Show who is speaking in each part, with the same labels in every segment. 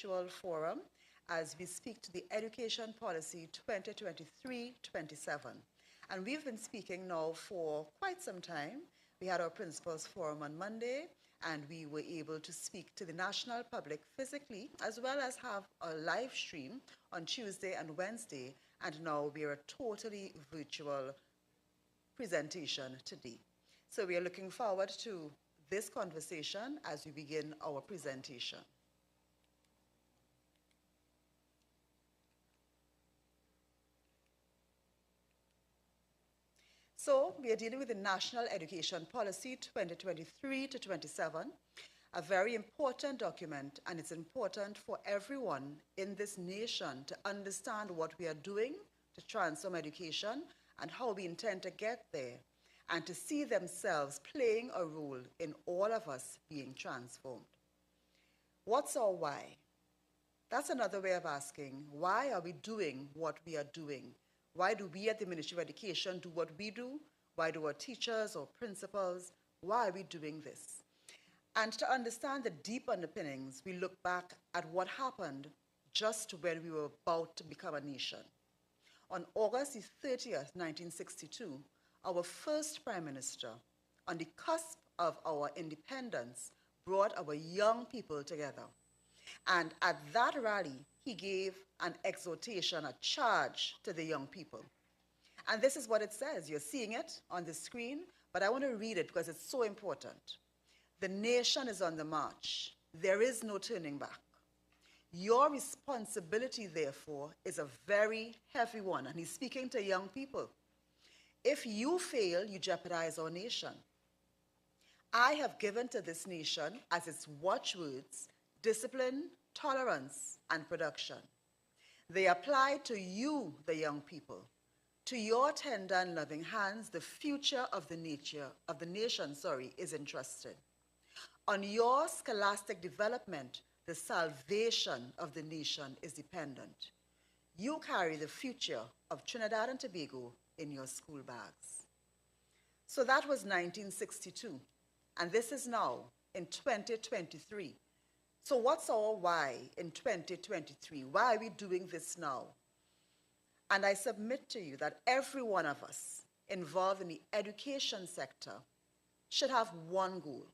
Speaker 1: virtual forum as we speak to the Education Policy 2023-27. And we've been speaking now for quite some time. We had our Principals Forum on Monday, and we were able to speak to the national public physically, as well as have a live stream on Tuesday and Wednesday, and now we are a totally virtual presentation today. So we are looking forward to this conversation as we begin our presentation. So we are dealing with the National Education Policy 2023-27, a very important document, and it's important for everyone in this nation to understand what we are doing to transform education and how we intend to get there, and to see themselves playing a role in all of us being transformed. What's our why? That's another way of asking, why are we doing what we are doing? Why do we at the Ministry of Education do what we do? Why do our teachers or principals? Why are we doing this? And to understand the deep underpinnings, we look back at what happened just when we were about to become a nation. On August 30th, 1962, our first Prime Minister, on the cusp of our independence, brought our young people together. And at that rally, he gave an exhortation, a charge to the young people. And this is what it says. You're seeing it on the screen, but I want to read it because it's so important. The nation is on the march. There is no turning back. Your responsibility, therefore, is a very heavy one. And he's speaking to young people. If you fail, you jeopardize our nation. I have given to this nation as its watchwords discipline, tolerance, and production. They apply to you, the young people. To your tender and loving hands, the future of the nation is entrusted. On your scholastic development, the salvation of the nation is dependent. You carry the future of Trinidad and Tobago in your school bags. So that was 1962, and this is now in 2023. So what's our why in 2023? Why are we doing this now? And I submit to you that every one of us involved in the education sector should have one goal.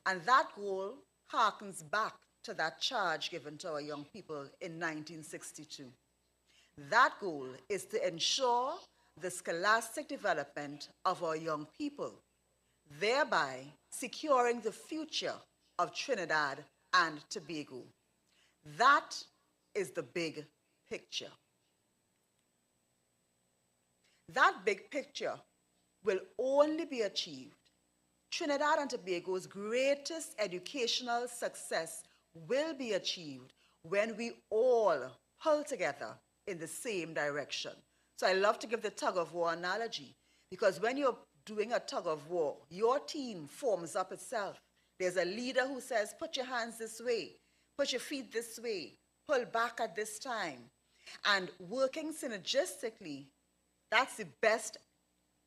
Speaker 1: And that goal harkens back to that charge given to our young people in 1962. That goal is to ensure the scholastic development of our young people, thereby securing the future of Trinidad and Tobago. That is the big picture. That big picture will only be achieved. Trinidad and Tobago's greatest educational success will be achieved when we all pull together in the same direction. So I love to give the tug-of-war analogy, because when you're doing a tug-of-war, your team forms up itself. There's a leader who says, put your hands this way, put your feet this way, pull back at this time. And working synergistically, that's the best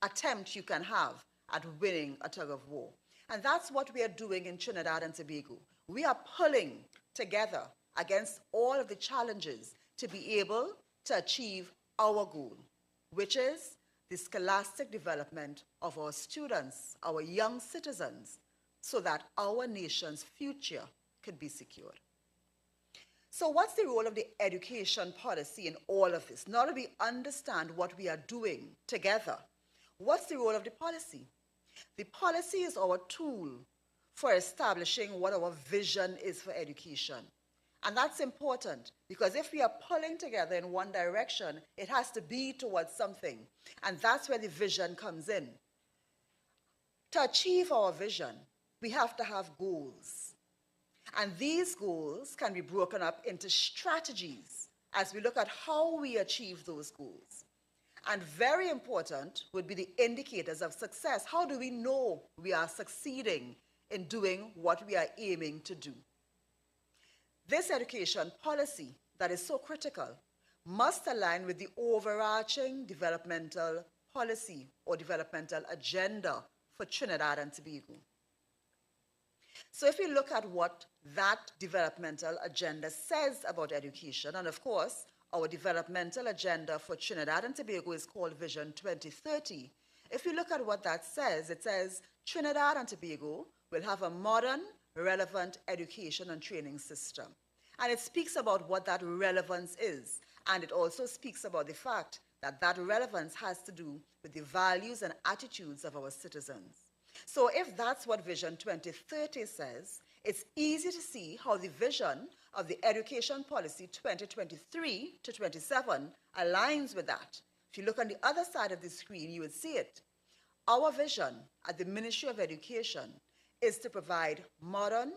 Speaker 1: attempt you can have at winning a tug-of-war. And that's what we are doing in Trinidad and Tobago. We are pulling together against all of the challenges to be able to achieve our goal, which is the scholastic development of our students, our young citizens, so that our nation's future could be secured. So what's the role of the education policy in all of this? Now that we understand what we are doing together, what's the role of the policy? The policy is our tool for establishing what our vision is for education. And that's important, because if we are pulling together in one direction, it has to be towards something. And that's where the vision comes in. To achieve our vision, we have to have goals. And these goals can be broken up into strategies as we look at how we achieve those goals. And very important would be the indicators of success. How do we know we are succeeding in doing what we are aiming to do? This education policy that is so critical must align with the overarching developmental policy or developmental agenda for Trinidad and Tobago. So if you look at what that developmental agenda says about education, and of course, our developmental agenda for Trinidad and Tobago is called Vision 2030. If you look at what that says, it says Trinidad and Tobago will have a modern, relevant education and training system. And it speaks about what that relevance is. And it also speaks about the fact that that relevance has to do with the values and attitudes of our citizens. So if that's what Vision 2030 says, it's easy to see how the vision of the Education Policy 2023 to 27 aligns with that. If you look on the other side of the screen, you would see it. Our vision at the Ministry of Education is to provide modern,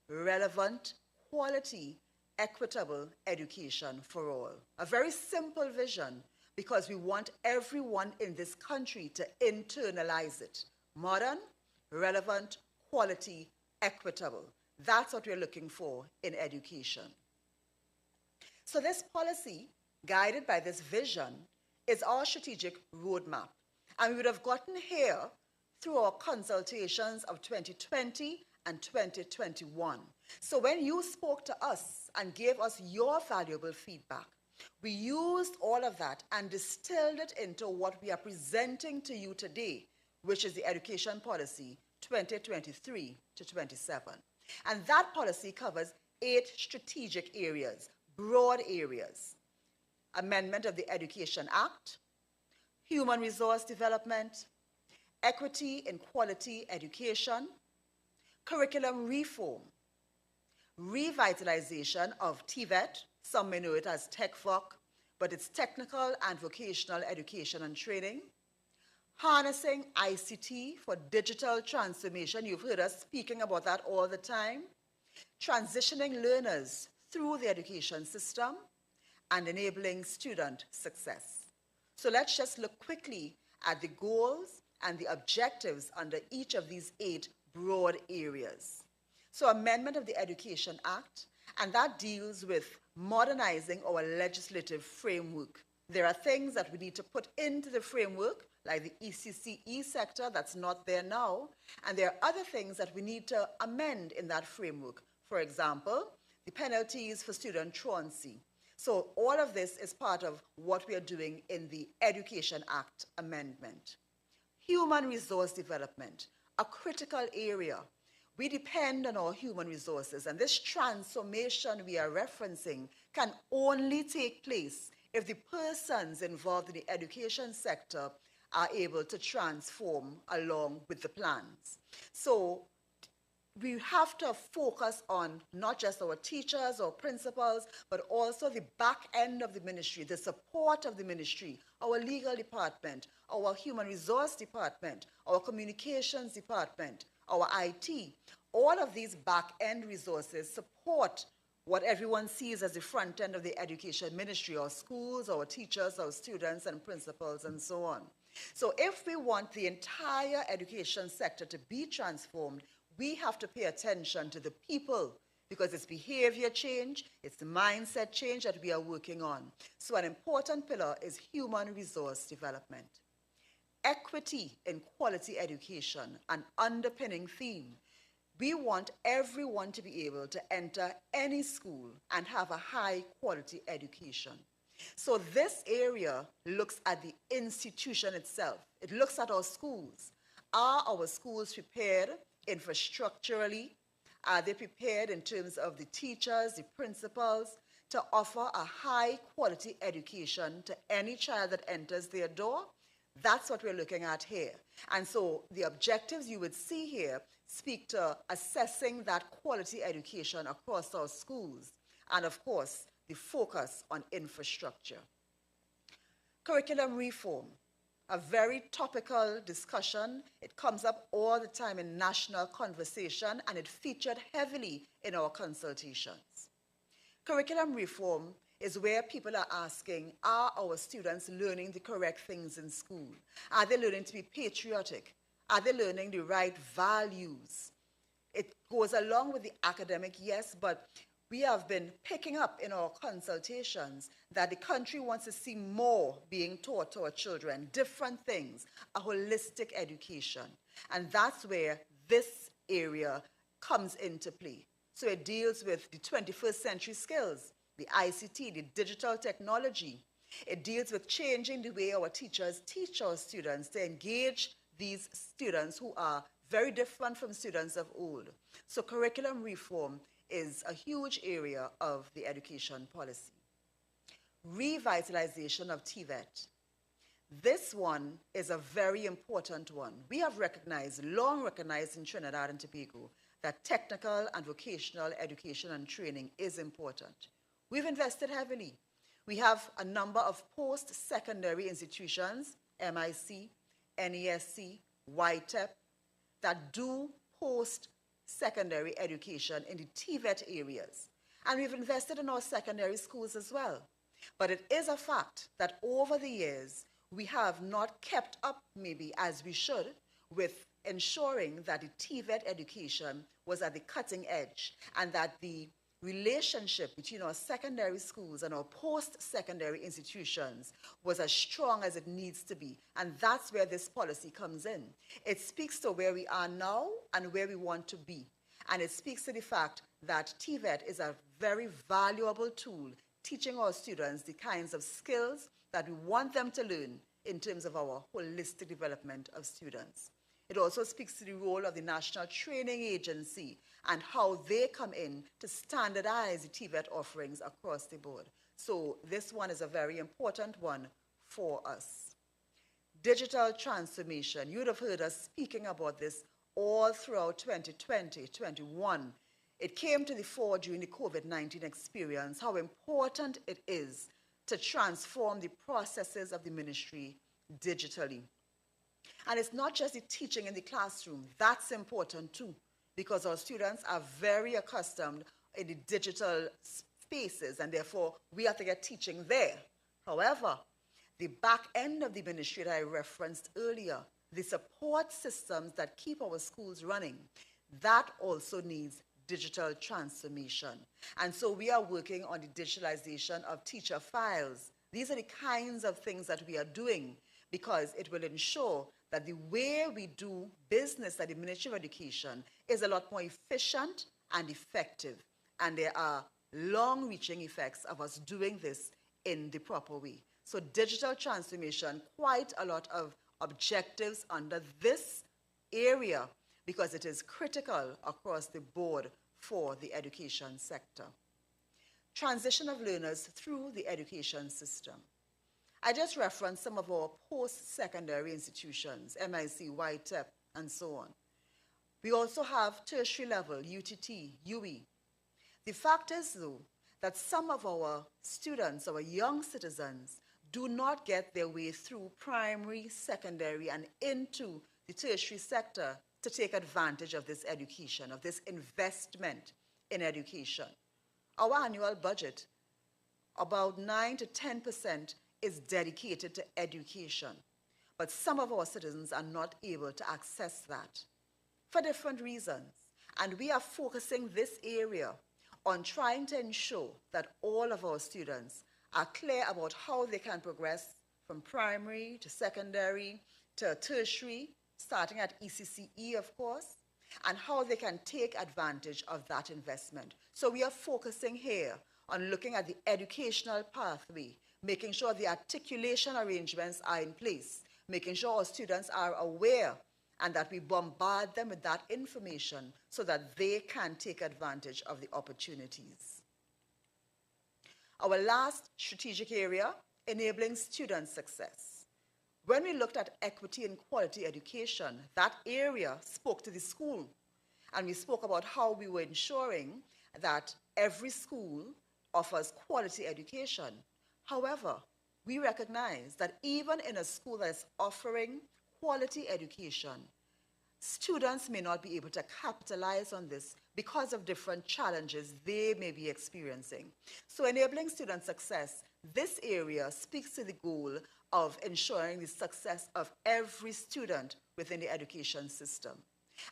Speaker 1: relevant, quality, equitable education for all. A very simple vision, because we want everyone in this country to internalize it. Modern, relevant, quality, equitable. That's what we're looking for in education. So this policy, guided by this vision, is our strategic roadmap. And we would have gotten here through our consultations of 2020 and 2021. So when you spoke to us and gave us your valuable feedback, we used all of that and distilled it into what we are presenting to you today, which is the Education Policy 2023 to 27. And that policy covers 8 strategic areas, broad areas. Amendment of the Education Act, human resource development, equity in quality education, curriculum reform, revitalization of TVET, some may know it as TechVoc, but it's technical and vocational education and training, harnessing ICT for digital transformation. You've heard us speaking about that all the time. Transitioning learners through the education system and enabling student success. So let's just look quickly at the goals and the objectives under each of these 8 broad areas. So amendment of the Education Act, and that deals with modernizing our legislative framework. There are things that we need to put into the framework, like the ECCE sector that's not there now, and there are other things that we need to amend in that framework. For example, the penalties for student truancy. So all of this is part of what we are doing in the Education Act amendment. Human resource development, a critical area. We depend on our human resources, and this transformation we are referencing can only take place if the persons involved in the education sector are able to transform along with the plans. So we have to focus on not just our teachers or principals, but also the back end of the ministry, the support of the ministry, our legal department, our human resource department, our communications department, our IT. All of these back end resources support what everyone sees as the front end of the education ministry, our schools, our teachers, our students and principals, and so on. So if we want the entire education sector to be transformed, we have to pay attention to the people, because it's behavior change, it's the mindset change that we are working on. So an important pillar is human resource development. Equity in quality education, an underpinning theme. We want everyone to be able to enter any school and have a high quality education. So this area looks at the institution itself. It looks at our schools. Are our schools prepared infrastructurally? Are they prepared in terms of the teachers, the principals, to offer a high quality education to any child that enters their door? That's what we're looking at here. And so the objectives you would see here speak to assessing that quality education across our schools, and of course, the focus on infrastructure. Curriculum reform, a very topical discussion. It comes up all the time in national conversation, and it featured heavily in our consultations. Curriculum reform is where people are asking, are our students learning the correct things in school? Are they learning to be patriotic? Are they learning the right values? It goes along with the academic, yes, but we have been picking up in our consultations that the country wants to see more being taught to our children, different things, a holistic education. And that's where this area comes into play. So it deals with the 21st century skills, the ICT, the digital technology. It deals with changing the way our teachers teach our students to engage these students who are very different from students of old. So curriculum reform is a huge area of the education policy. Revitalization of TVET. This one is a very important one. We have long recognized in Trinidad and Tobago that technical and vocational education and training is important. We've invested heavily. We have a number of post-secondary institutions, MIC, NESC, YTEP, that do post-secondary education in the TVET areas. And we've invested in our secondary schools as well. But it is a fact that over the years, we have not kept up maybe as we should with ensuring that the TVET education was at the cutting edge and that the relationship between our secondary schools and our post-secondary institutions was as strong as it needs to be. And that's where this policy comes in. It speaks to where we are now and where we want to be. And it speaks to the fact that TVET is a very valuable tool teaching our students the kinds of skills that we want them to learn in terms of our holistic development of students. It also speaks to the role of the National Training Agency and how they come in to standardize the TVET offerings across the board. So this one is a very important one for us. Digital transformation. You would have heard us speaking about this all throughout 2020, 21. It came to the fore during the COVID-19 experience, how important it is to transform the processes of the ministry digitally. And it's not just the teaching in the classroom. That's important too, because our students are very accustomed in the digital spaces, and therefore we have to get teaching there. However, the back end of the ministry that I referenced earlier, the support systems that keep our schools running, that also needs digital transformation. And so we are working on the digitalization of teacher files. These are the kinds of things that we are doing because it will ensure that the way we do business at the Ministry of Education is a lot more efficient and effective. And there are long-reaching effects of us doing this in the proper way. So digital transformation, quite a lot of objectives under this area because it is critical across the board for the education sector. Transition of learners through the education system. I just referenced some of our post-secondary institutions, MIC, YTEP, and so on. We also have tertiary level, UTT, UE. The fact is, though, that some of our students, our young citizens, do not get their way through primary, secondary, and into the tertiary sector to take advantage of this education, of this investment in education. Our annual budget, about 9 to 10% is dedicated to education, but some of our citizens are not able to access that for different reasons. And we are focusing this area on trying to ensure that all of our students are clear about how they can progress from primary to secondary to tertiary, starting at ECCE, of course, and how they can take advantage of that investment. So we are focusing here on looking at the educational pathway, making sure the articulation arrangements are in place, making sure our students are aware and that we bombard them with that information so that they can take advantage of the opportunities. Our last strategic area, enabling student success. When we looked at equity and quality education, that area spoke to the school, and we spoke about how we were ensuring that every school offers quality education. However, we recognize that even in a school that is offering quality education, students may not be able to capitalize on this because of different challenges they may be experiencing. So enabling student success, this area speaks to the goal of ensuring the success of every student within the education system.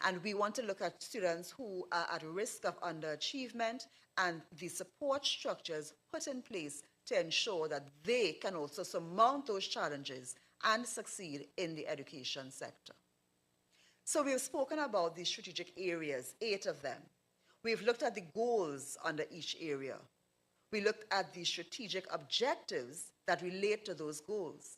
Speaker 1: And we want to look at students who are at risk of underachievement and the support structures put in place to ensure that they can also surmount those challenges and succeed in the education sector. So we've spoken about these strategic areas, 8 of them. We've looked at the goals under each area. We looked at the strategic objectives that relate to those goals.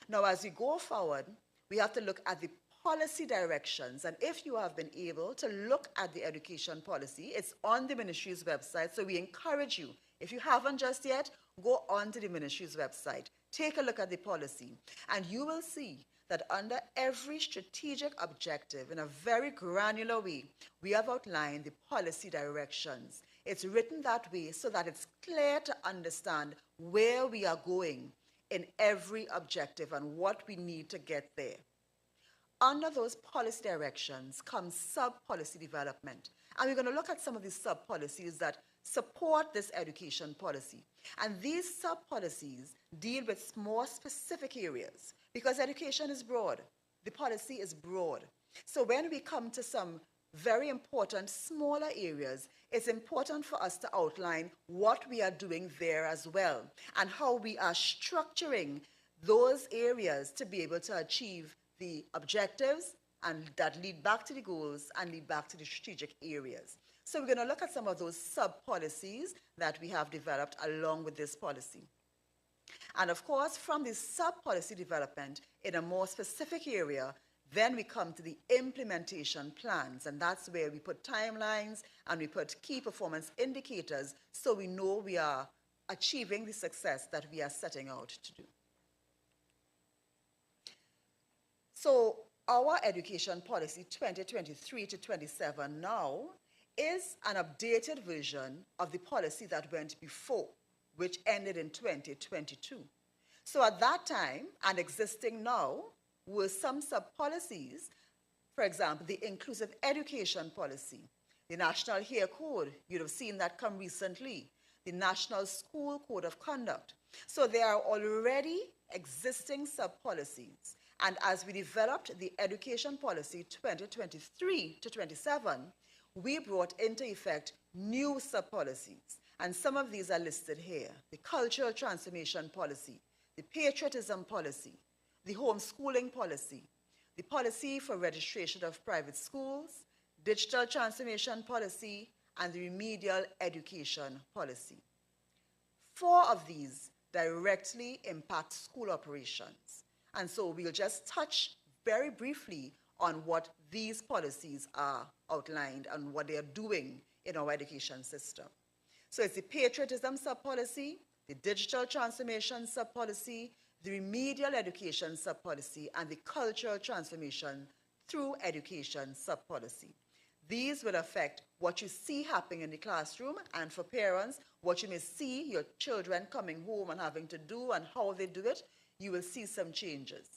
Speaker 1: Now, as we go forward, we have to look at the policy directions. And if you have been able to look at the education policy, it's on the ministry's website. So we encourage you, if you haven't just yet, go on to the ministry's website. Take a look at the policy, and you will see that under every strategic objective, in a very granular way, we have outlined the policy directions. It's written that way so that it's clear to understand where we are going in every objective and what we need to get there. Under those policy directions comes sub-policy development. And we're going to look at some of these sub-policies that support this education policy. And these sub-policies deal with more specific areas because education is broad. The policy is broad. So when we come to some very important smaller areas, it's important for us to outline what we are doing there as well and how we are structuring those areas to be able to achieve the objectives and that lead back to the goals and lead back to the strategic areas. So we're going to look at some of those sub-policies that we have developed along with this policy. And of course, from this sub-policy development in a more specific area, then we come to the implementation plans, and that's where we put timelines and we put key performance indicators so we know we are achieving the success that we are setting out to do. So our education policy 2023 to 27 now is an updated version of the policy that went before, which ended in 2022. So at that time, and existing now, were some sub-policies, for example, the inclusive education policy, the National Hair Code, you'd have seen that come recently, the National School Code of Conduct. So there are already existing sub-policies. And as we developed the education policy 2023 to 27, we brought into effect new sub-policies. And some of these are listed here: the cultural transformation policy, the patriotism policy, the homeschooling policy, the policy for registration of private schools, digital transformation policy, and the remedial education policy. 4 of these directly impact school operations. And so we'll just touch very briefly on what these policies are outlined and what they are doing in our education system. So it's the patriotism sub-policy, the digital transformation sub-policy, the remedial education sub-policy, and the cultural transformation through education sub-policy. These will affect what you see happening in the classroom, and for parents, what you may see your children coming home and having to do and how they do it, you will see some changes.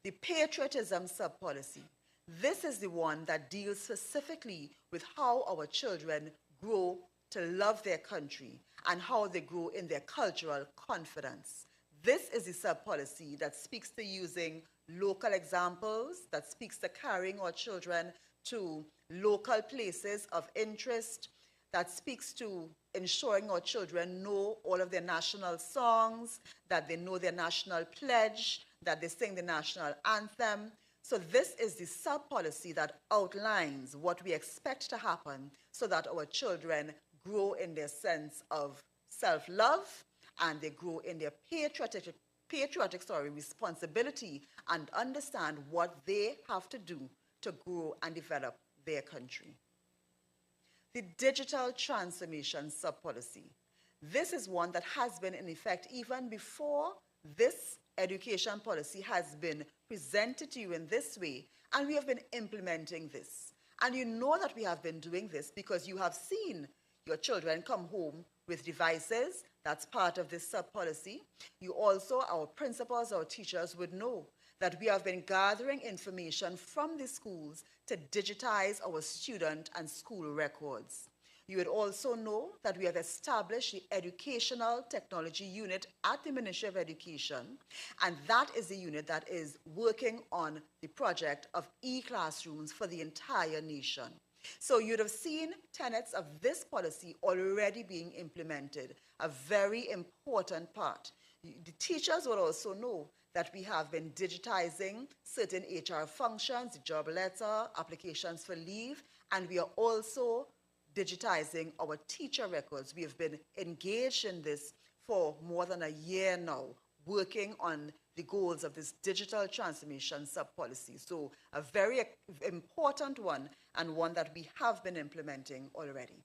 Speaker 1: The patriotism sub-policy. This is the one that deals specifically with how our children grow to love their country and how they grow in their cultural confidence. This is the sub-policy that speaks to using local examples, that speaks to carrying our children to local places of interest, that speaks to ensuring our children know all of their national songs, that they know their national pledge, that they sing the national anthem. So this is the sub-policy that outlines what we expect to happen so that our children grow in their sense of self-love and they grow in their patriotic responsibility and understand what they have to do to grow and develop their country. The digital transformation sub-policy. This is one that has been in effect even before this education policy has been presented to you in this way, and we have been implementing this. And you know that we have been doing this because you have seen your children come home with devices. That's part of this sub-policy. You also, our principals, our teachers would know that we have been gathering information from the schools to digitize our student and school records. You would also know that we have established the Educational Technology Unit at the Ministry of Education, and that is the unit that is working on the project of e-classrooms for the entire nation. So you'd have seen tenets of this policy already being implemented, a very important part. The teachers will also know that we have been digitizing certain HR functions, the job letter, applications for leave, and we are also digitizing our teacher records. We have been engaged in this for more than a year now, working on the goals of this digital transformation sub-policy. So a very important one, and one that we have been implementing already.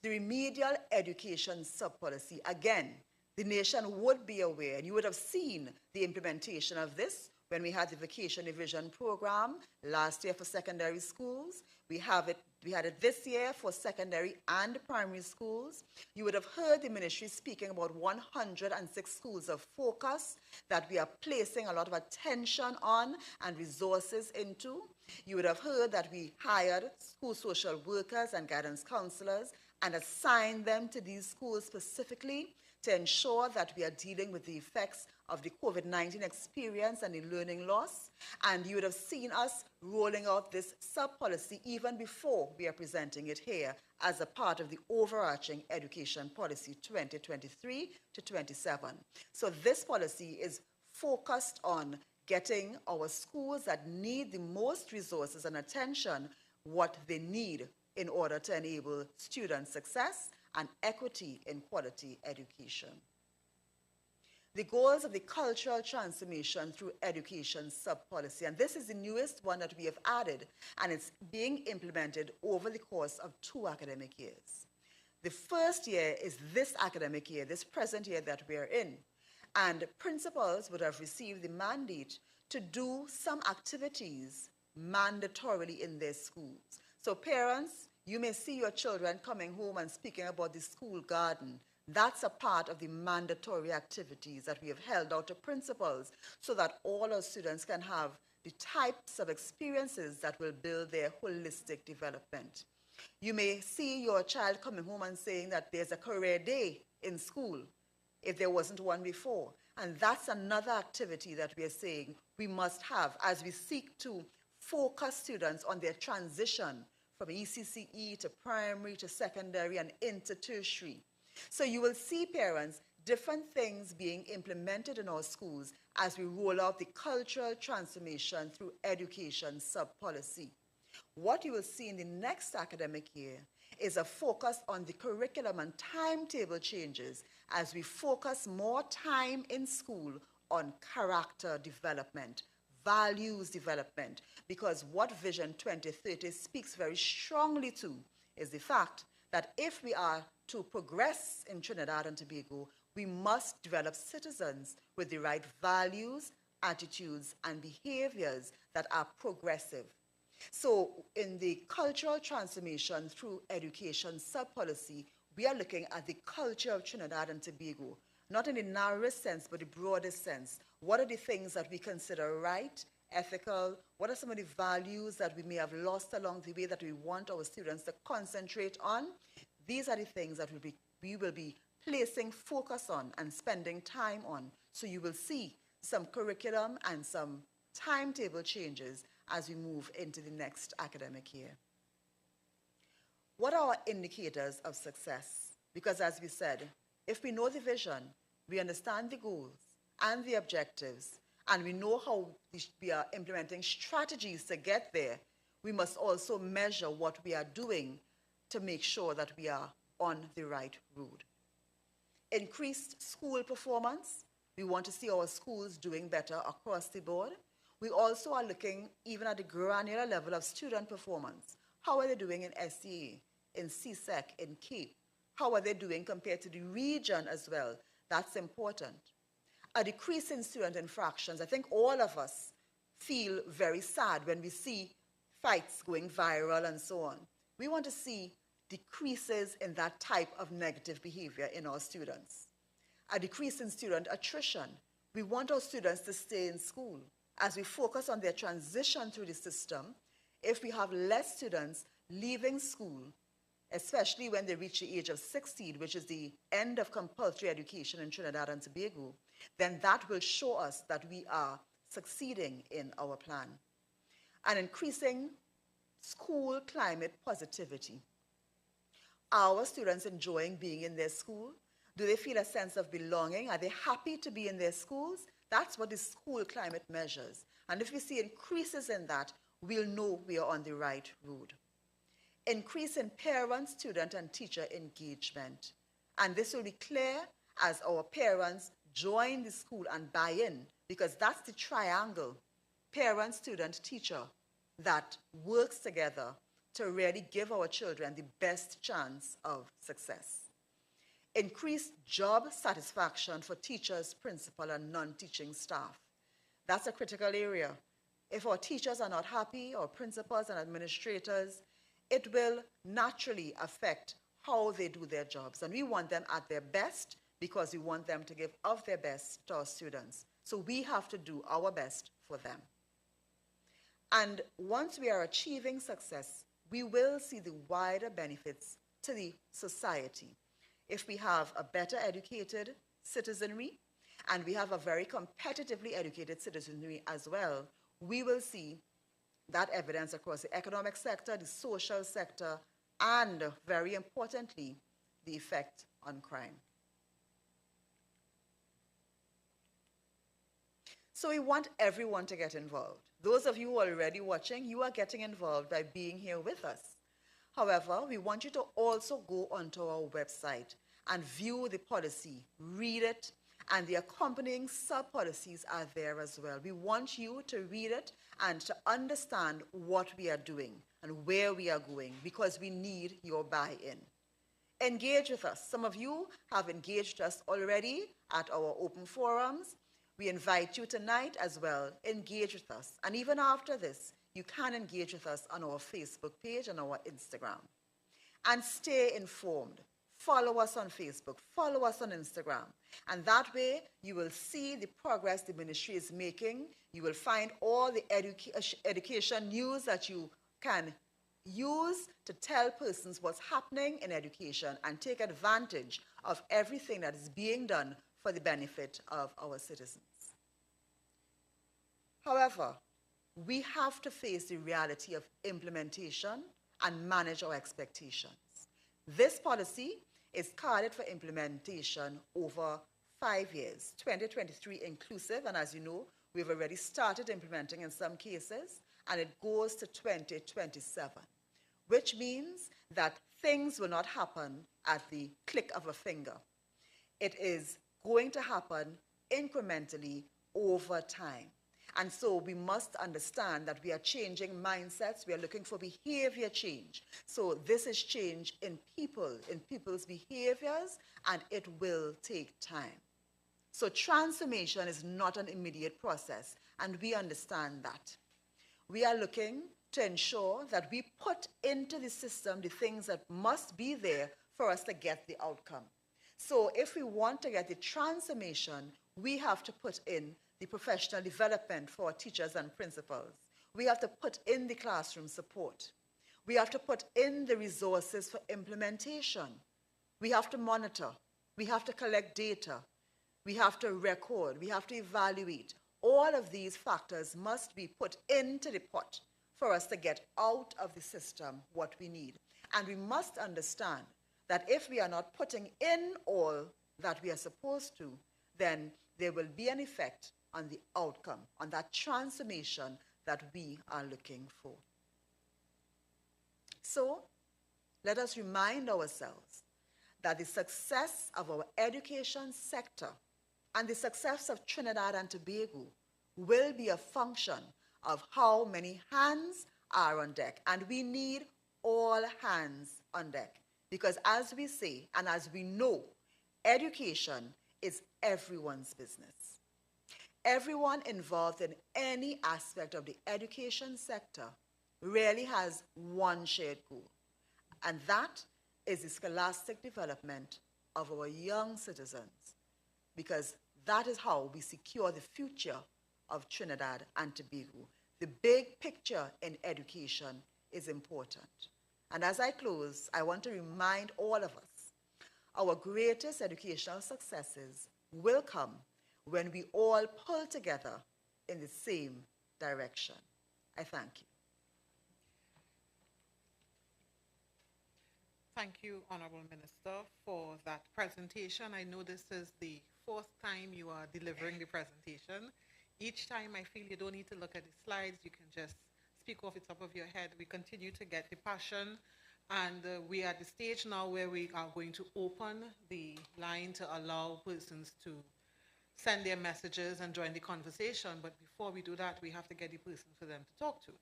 Speaker 1: The remedial education sub-policy, again, the nation would be aware, and you would have seen the implementation of this when we had the Vacation Evasion program last year for secondary schools. We had it this year for secondary and primary schools. You would have heard the ministry speaking about 106 schools of focus that we are placing a lot of attention on and resources into. You would have heard that we hired school social workers and guidance counselors and assigned them to these schools specifically to ensure that we are dealing with the effects of the COVID-19 experience and the learning loss. And you would have seen us rolling out this sub-policy even before we are presenting it here as a part of the overarching education policy 2023 to 27. So this policy is focused on getting our schools that need the most resources and attention what they need in order to enable student success and equity in quality education. The goals of the cultural transformation through education sub-policy, and this is the newest one that we have added, and it's being implemented over the course of 2 academic years. The first year is this academic year, this present year that we are in, and principals would have received the mandate to do some activities mandatorily in their schools. So parents, you may see your children coming home and speaking about the school garden. That's a part of the mandatory activities that we have held out to principals so that all our students can have the types of experiences that will build their holistic development. You may see your child coming home and saying that there's a career day in school if there wasn't one before. And that's another activity that we are saying we must have as we seek to focus students on their transition from ECCE to primary to secondary and into tertiary. So you will see, parents, different things being implemented in our schools as we roll out the cultural transformation through education sub-policy. What you will see in the next academic year is a focus on the curriculum and timetable changes as we focus more time in school on character development, values development, because what Vision 2030 speaks very strongly to is the fact that if we are to progress in Trinidad and Tobago, we must develop citizens with the right values, attitudes, and behaviors that are progressive. So in the cultural transformation through education sub-policy, we are looking at the culture of Trinidad and Tobago, not in the narrowest sense, but the broadest sense. What are the things that we consider right, ethical? What are some of the values that we may have lost along the way that we want our students to concentrate on? These are the things that we will be placing focus on and spending time on. So you will see some curriculum and some timetable changes as we move into the next academic year. What are our indicators of success? Because as we said, if we know the vision, we understand the goals and the objectives, and we know how we are implementing strategies to get there, we must also measure what we are doing to make sure that we are on the right road. Increased school performance. We want to see our schools doing better across the board. We also are looking even at the granular level of student performance. How are they doing in SEA, in CSEC, in CAPE? How are they doing compared to the region as well? That's important. A decrease in student infractions. I think all of us feel very sad when we see fights going viral and so on. We want to see decreases in that type of negative behavior in our students. A decrease in student attrition. We want our students to stay in school. As we focus on their transition through the system, if we have less students leaving school, especially when they reach the age of 16, which is the end of compulsory education in Trinidad and Tobago, then that will show us that we are succeeding in our plan. And increasing school climate positivity. Are our students enjoying being in their school? Do they feel a sense of belonging? Are they happy to be in their schools? That's what the school climate measures. And if we see increases in that, we'll know we are on the right road. Increase in parent, student, and teacher engagement. And this will be clear as our parents join the school and buy in, because that's the triangle, parent, student, teacher, that works together to really give our children the best chance of success. Increased job satisfaction for teachers, principal, and non-teaching staff. That's a critical area. If our teachers are not happy, or principals and administrators, it will naturally affect how they do their jobs. And we want them at their best because we want them to give of their best to our students. So we have to do our best for them. And once we are achieving success, we will see the wider benefits to the society. If we have a better educated citizenry, and we have a very competitively educated citizenry as well, we will see that evidence across the economic sector, the social sector, and very importantly, the effect on crime. So we want everyone to get involved. Those of you who are already watching, you are getting involved by being here with us. However, we want you to also go onto our website and view the policy, read it, and the accompanying sub-policies are there as well. We want you to read it and to understand what we are doing and where we are going, because we need your buy-in. Engage with us. Some of you have engaged us already at our open forums. We invite you tonight as well. Engage with us. And even after this, you can engage with us on our Facebook page and our Instagram. And stay informed. Follow us on Facebook. Follow us on Instagram. And that way, you will see the progress the ministry is making. You will find all the education news that you can use to tell persons what's happening in education and take advantage of everything that is being done for the benefit of our citizens. However, we have to face the reality of implementation and manage our expectations. This policy is carded for implementation over 5 years, 2023 inclusive, and as you know, we've already started implementing in some cases, and it goes to 2027, which means that things will not happen at the click of a finger. It is going to happen incrementally over time. And so we must understand that we are changing mindsets. We are looking for behavior change. So this is change in people, in people's behaviors, and it will take time. So transformation is not an immediate process, and we understand that. We are looking to ensure that we put into the system the things that must be there for us to get the outcome. So if we want to get the transformation, we have to put in the professional development for teachers and principals. We have to put in the classroom support. We have to put in the resources for implementation. We have to monitor. We have to collect data. We have to record. We have to evaluate. All of these factors must be put into the pot for us to get out of the system what we need. And we must understand that if we are not putting in all that we are supposed to, then there will be an effect on the outcome, on that transformation that we are looking for. So, let us remind ourselves that the success of our education sector and the success of Trinidad and Tobago will be a function of how many hands are on deck. And we need all hands on deck. Because as we say, and as we know, education is everyone's business. Everyone involved in any aspect of the education sector really has one shared goal, and that is the scholastic development of our young citizens, because that is how we secure the future of Trinidad and Tobago. The big picture in education is important. And as I close, I want to remind all of us, our greatest educational successes will come when we all pull together in the same direction. I thank you.
Speaker 2: Thank you, Honorable Minister, for that presentation. I know this is the fourth time you are delivering the presentation. Each time I feel you don't need to look at the slides, you can just speak off the top of your head. We continue to get the passion, and we are at the stage now where we are going to open the line to allow persons to send their messages and join the conversation. But before we do that, we have to get the person for them to talk to.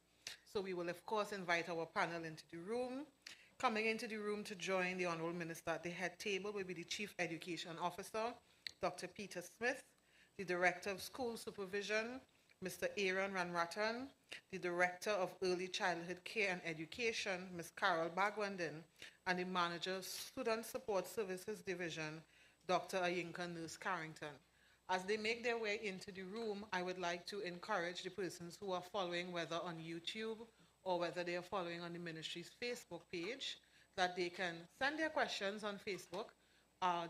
Speaker 2: So we will, of course, invite our panel into the room. Coming into the room to join the Honorable Minister at the head table will be the Chief Education Officer, Dr. Peter Smith, the Director of School Supervision, Mr. Aaron Ranratan, the Director of Early Childhood Care and Education, Ms. Carol Bagwandin, and the Manager of Student Support Services Division, Dr. Ayinka Nurse Carrington. As they make their way into the room, I would like to encourage the persons who are following, whether on YouTube or whether they are following on the ministry's Facebook page, that they can send their questions on Facebook.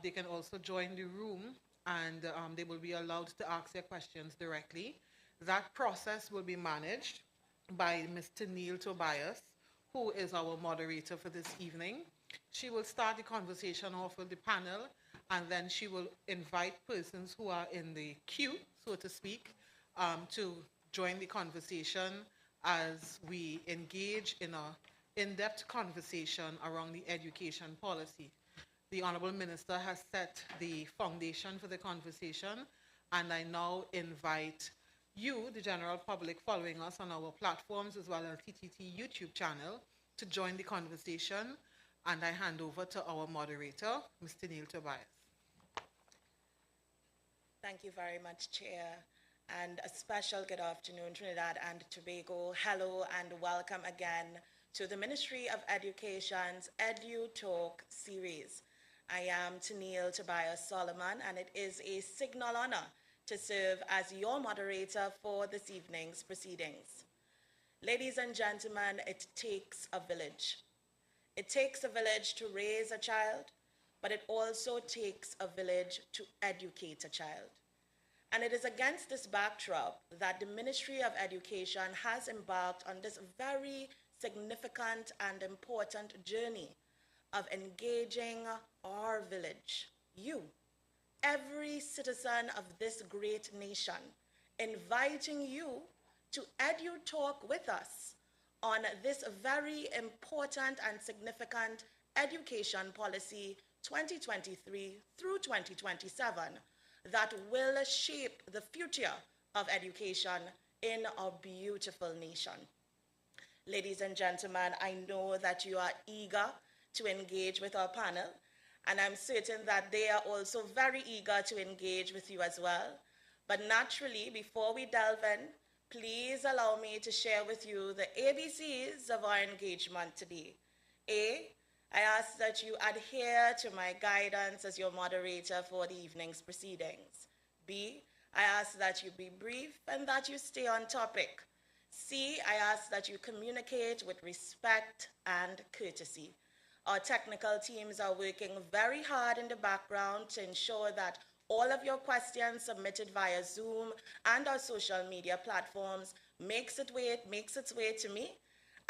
Speaker 2: They can also join the room, and they will be allowed to ask their questions directly. That process will be managed by Mr. Neil Tobias, who is our moderator for this evening. She will start the conversation off with the panel, and then she will invite persons who are in the queue, so to speak, to join the conversation as we engage in an in-depth conversation around the education policy. The Honorable Minister has set the foundation for the conversation, and I now invite you, the general public following us on our platforms as well as TTT YouTube channel, to join the conversation, and I hand over to our moderator, Mr. Neil Tobias.
Speaker 3: Thank you very much, Chair. And a special good afternoon, Trinidad and Tobago. Hello and welcome again to the Ministry of Education's EdU Talk series. I am Tennille Tobias Solomon, and it is a signal honor to serve as your moderator for this evening's proceedings. Ladies and gentlemen, it takes a village. It takes a village to raise a child, but it also takes a village to educate a child. And it is against this backdrop that the Ministry of Education has embarked on this very significant and important journey of engaging our village, you, every citizen of this great nation, inviting you to EdU Talk with us on this very important and significant education policy 2023 through 2027 that will shape the future of education in our beautiful nation. Ladies and gentlemen, I know that you are eager to engage with our panel, and I'm certain that they are also very eager to engage with you as well. But naturally, before we delve in, please allow me to share with you the ABCs of our engagement today. A, I ask that you adhere to my guidance as your moderator for the evening's proceedings. B, I ask that you be brief and that you stay on topic. C, I ask that you communicate with respect and courtesy. Our technical teams are working very hard in the background to ensure that all of your questions submitted via Zoom and our social media platforms makes its way to me.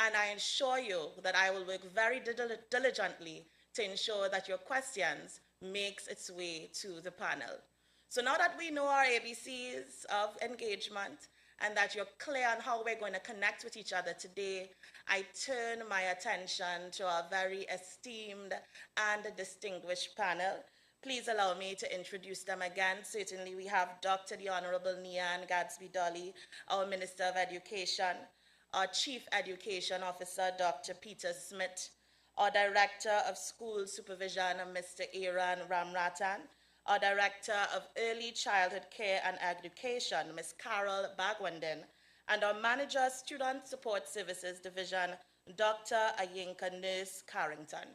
Speaker 3: And I assure you that I will work very diligently to ensure that your questions makes its way to the panel. So now that we know our ABCs of engagement and that you're clear on how we're going to connect with each other today, I turn my attention to our very esteemed and distinguished panel. Please allow me to introduce them again. Certainly we have Dr. the Honorable Nian Gadsby Dolly, our Minister of Education, our Chief Education Officer, Dr. Peter Smith, our Director of School Supervision, Mr. Aaron Ramratan, our Director of Early Childhood Care and Education, Ms. Carol Bagwandin, and our Manager of Student Support Services Division, Dr. Ayinka Nurse Carrington.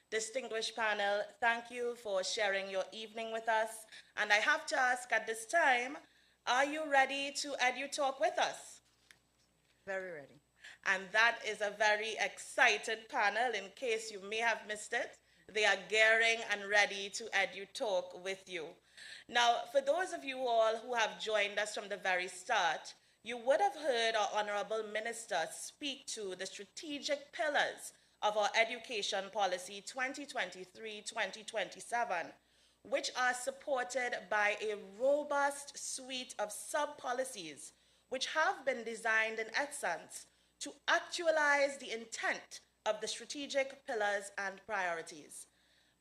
Speaker 3: Distinguished panel, thank you for sharing your evening with us. And I have to ask at this time, are you ready to EdU Talk with us?
Speaker 1: Very ready.
Speaker 3: And that is a very excited panel. In case you may have missed it, they are gearing and ready to EdU Talk with you. Now, for those of you all who have joined us from the very start, you would have heard our Honorable Minister speak to the strategic pillars of our Education Policy 2023-2027, which are supported by a robust suite of sub-policies which have been designed in essence to actualize the intent of the strategic pillars and priorities.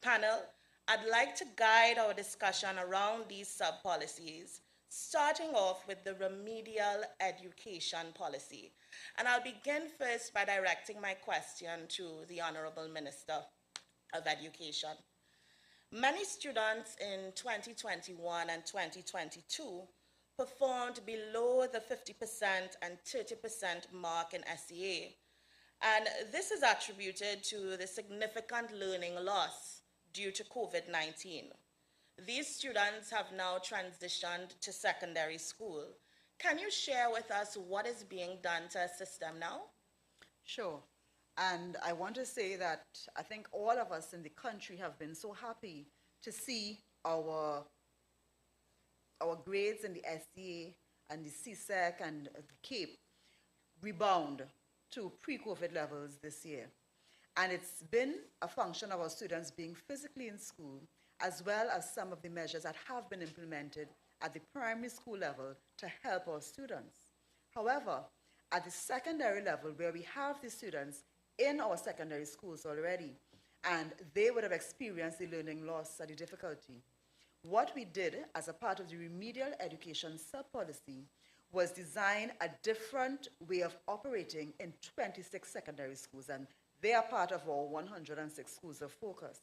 Speaker 3: Panel, I'd like to guide our discussion around these sub-policies, starting off with the remedial education policy. And I'll begin first by directing my question to the Honorable Minister of Education. Many students in 2021 and 2022 performed below the 50% and 30% mark in SEA. And this is attributed to the significant learning loss due to COVID-19. These students have now transitioned to secondary school. Can you share with us what is being done to assist them now?
Speaker 1: Sure. And I want to say that I think all of us in the country have been so happy to see our grades in the SEA and the CSEC and the CAPE rebound to pre-COVID levels this year. And it's been a function of our students being physically in school, as well as some of the measures that have been implemented at the primary school level to help our students. However, at the secondary level, where we have the students in our secondary schools already, and they would have experienced the learning loss and the difficulty, what we did as a part of the remedial education sub-policy was design a different way of operating in 26 secondary schools, and they are part of our 106 schools of focus.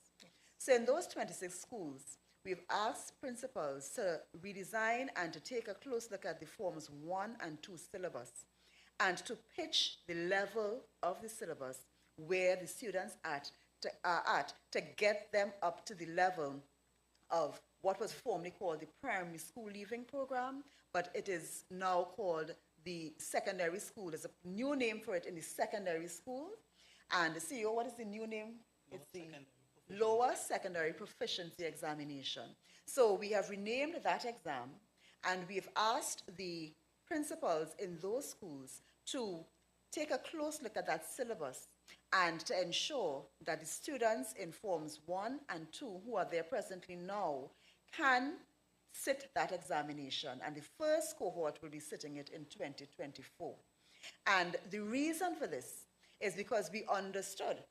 Speaker 1: So in those 26 schools, we've asked principals to redesign and to take a close look at the Forms 1 and 2 syllabus and to pitch the level of the syllabus where the students are at to get them up to the level of what was formerly called the primary school leaving program, but it is now called the secondary school. There's a new name for it in the secondary school. And the CEO, what is the new name? It's the Lower Secondary Proficiency Examination. So we have renamed that exam, and we've asked the principals in those schools to take a close look at that syllabus and to ensure that the students in Forms 1 and 2 who are there presently now can sit that examination. And the first cohort will be sitting it in 2024. And the reason for this is because we understood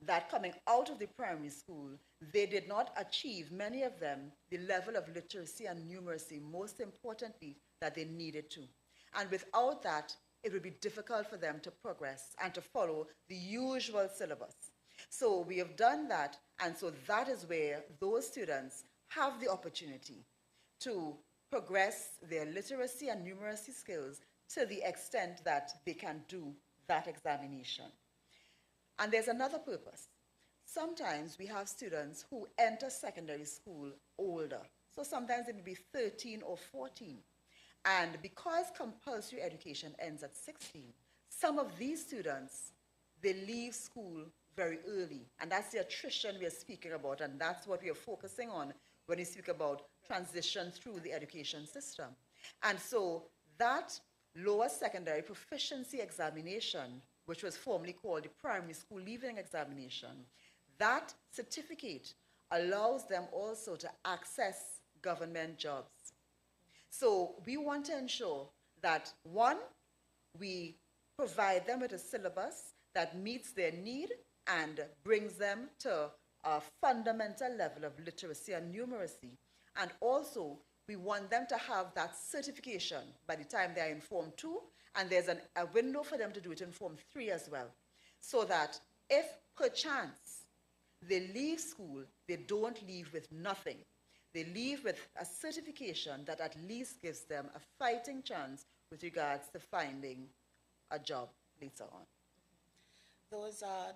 Speaker 1: that coming out of the primary school, they did not achieve, many of them, the level of literacy and numeracy, most importantly, that they needed to. And without that, it would be difficult for them to progress and to follow the usual syllabus. So we have done that, and so that is where those students have the opportunity to progress their literacy and numeracy skills to the extent that they can do that examination. And there's another purpose. Sometimes we have students who enter secondary school older. So sometimes it may be 13 or 14. And because compulsory education ends at 16, some of these students, they leave school very early. And that's the attrition we are speaking about, and that's what we are focusing on when we speak about transition through the education system. And so that lower secondary proficiency examination, which was formerly called the primary school leaving examination, that certificate allows them also to access government jobs. So we want to ensure that, one, we provide them with a syllabus that meets their need and brings them to a fundamental level of literacy and numeracy. And also, we want them to have that certification by the time they are in Form 2, and there's a window for them to do it in Form 3 as well, so that if perchance they leave school, they don't leave with nothing. They leave with a certification that at least gives them a fighting chance with regards to finding a job later on.
Speaker 3: Those are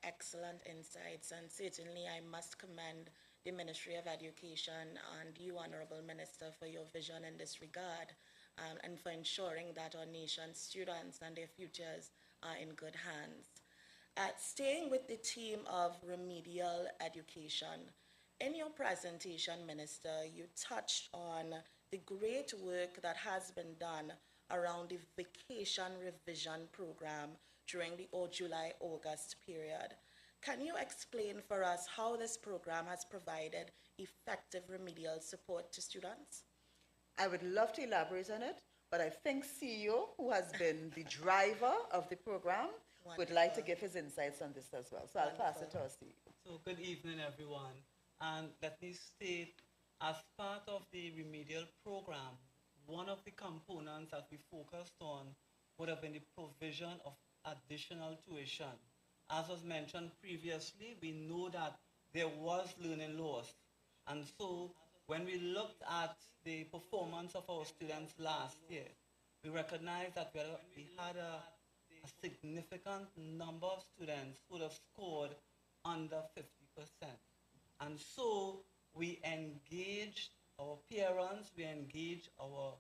Speaker 3: excellent insights, and certainly I must commend the Ministry of Education and you, Honorable Minister, for your vision in this regard, and for ensuring that our nation's students and their futures are in good hands. Staying with the theme of remedial education, in your presentation, Minister, you touched on the great work that has been done around the vacation revision program during the July-August period. can you explain for us how this program has provided effective remedial support to students?
Speaker 1: I would love to elaborate on it, but I think CEO, who has been the driver of the program, would like to
Speaker 3: Wonderful.
Speaker 1: give his insights on this as well. So I'll pass it to our CEO.
Speaker 4: So good evening, everyone. And let me state, as part of the remedial program, one of the components that we focused on would have been the provision of additional tuition. As was mentioned previously, we know that there was learning loss. And so when we looked at the performance of our students last year, we recognized that we had a significant number of students who would have scored under 50%. And so we engaged our parents, we engaged our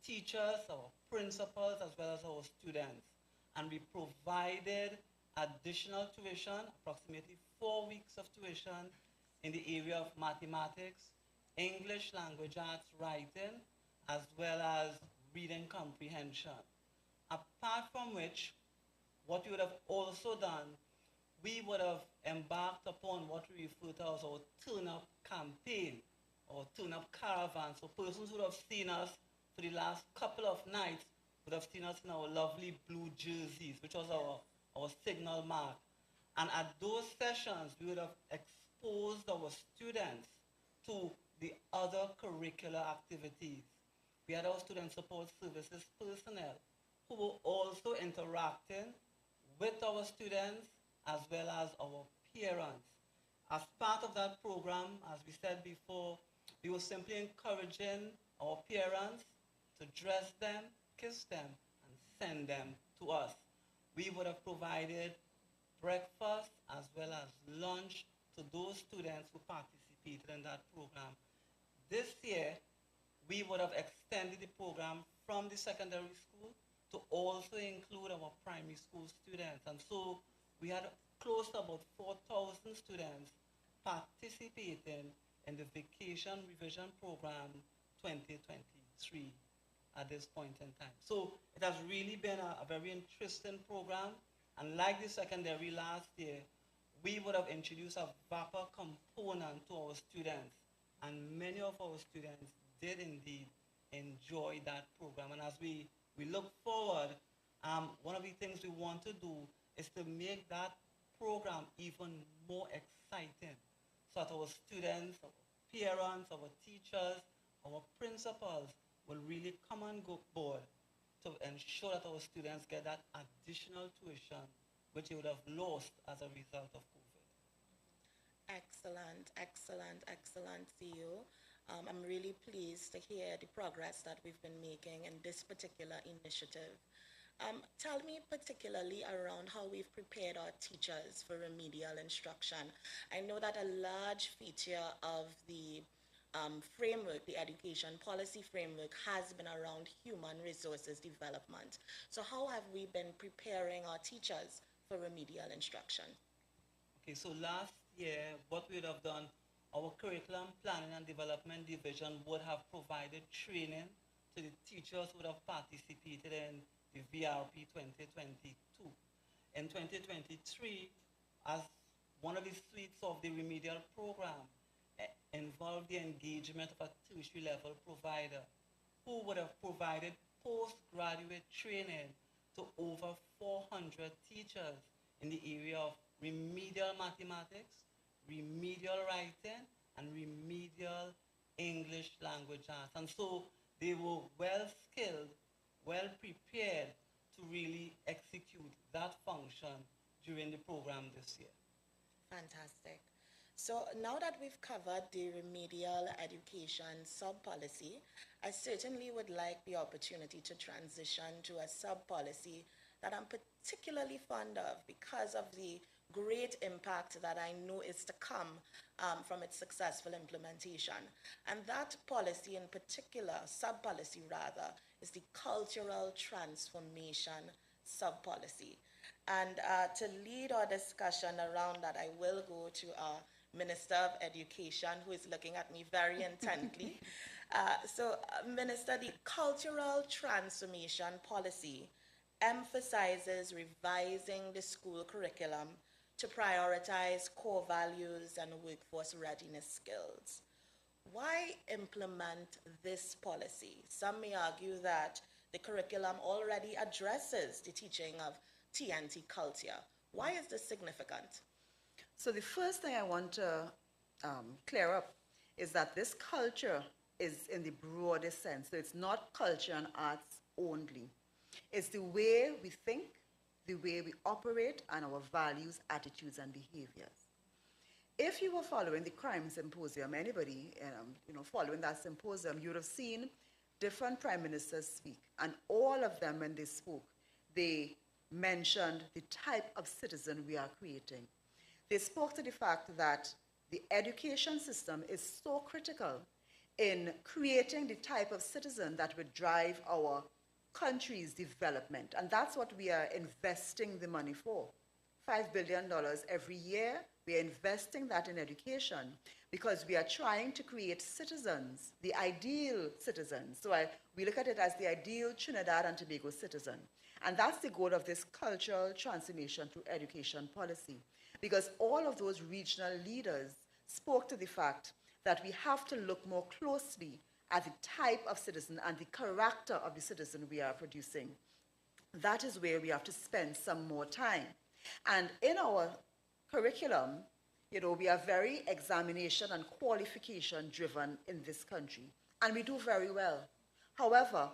Speaker 4: teachers, our principals, as well as our students. And we provided additional tuition, approximately 4 weeks of tuition in the area of mathematics, English, language arts, writing, as well as reading comprehension. Apart from which, what we would have also done, we would have embarked upon what we refer to as our turn-up campaign or turn-up caravan. So persons who would have seen us for the last couple of nights would have seen us in our lovely blue jerseys, which was our signal mark. And at those sessions, we would have exposed our students to the other curricular activities. We had our student support services personnel who were also interacting with our students as well as our parents. As part of that program, as we said before, we were simply encouraging our parents to dress them, kiss them, and send them to us. We would have provided breakfast as well as lunch to those students who participated in that program. This year, we would have extended the program from the secondary school to also include our primary school students. And so we had close to about 4,000 students participating in the Vacation Revision Program 2023 at this point in time. So it has really been a very interesting program. And like the secondary last year, we would have introduced a VAPA component to our students. And many of our students did indeed enjoy that program. And as we look forward, one of the things we want to do is to make that program even more exciting so that our students, our parents, our teachers, our principals will really come on board to ensure that our students get that additional tuition which they would have lost as a result of COVID.
Speaker 3: Excellent, excellent, excellent, CEO. I'm really pleased to hear the progress that we've been making in this particular initiative. Tell me particularly around how we've prepared our teachers for remedial instruction. I know that a large feature of the framework, the education policy framework, has been around human resources development. So how have we been preparing our teachers for remedial instruction?
Speaker 4: Okay, so last year, what we would have done, our Curriculum Planning and Development Division would have provided training to the teachers who would have participated in the VRP 2022. In 2023, as one of the suites of the remedial program, involved the engagement of a tertiary level provider who would have provided postgraduate training to over 400 teachers in the area of remedial mathematics, remedial writing, and remedial English language arts. And so they were well skilled, well prepared to really execute that function during the program this year.
Speaker 3: Fantastic. So now that we've covered the remedial education sub-policy, I certainly would like the opportunity to transition to a sub-policy that I'm particularly fond of because of the great impact that I know is to come from its successful implementation. And that policy in particular, sub-policy rather, is the cultural transformation sub-policy. And to lead our discussion around that, I will go to our Minister of Education, who is looking at me very intently. Minister, the cultural transformation policy emphasizes revising the school curriculum to prioritize core values and workforce readiness skills. Why implement this policy? Some may argue that the curriculum already addresses the teaching of TNT culture. Why is this significant?
Speaker 1: So the first thing I want to clear up is that this culture is in the broadest sense. So it's not culture and arts only. It's the way we think, the way we operate, and our values, attitudes, and behaviors. If you were following the crime symposium, anybody following that symposium, you would have seen different prime ministers speak. And all of them, when they spoke, they mentioned the type of citizen we are creating. They spoke to the fact that the education system is so critical in creating the type of citizen that would drive our country's development. And that's what we are investing the money for. $5 billion every year, we are investing that in education because we are trying to create citizens, the ideal citizens. So we look at it as the ideal Trinidad and Tobago citizen. And that's the goal of this cultural transformation through education policy. Because all of those regional leaders spoke to the fact that we have to look more closely at the type of citizen and the character of the citizen we are producing. That is where we have to spend some more time. And in our curriculum, we are very examination and qualification driven in this country. And we do very well. However,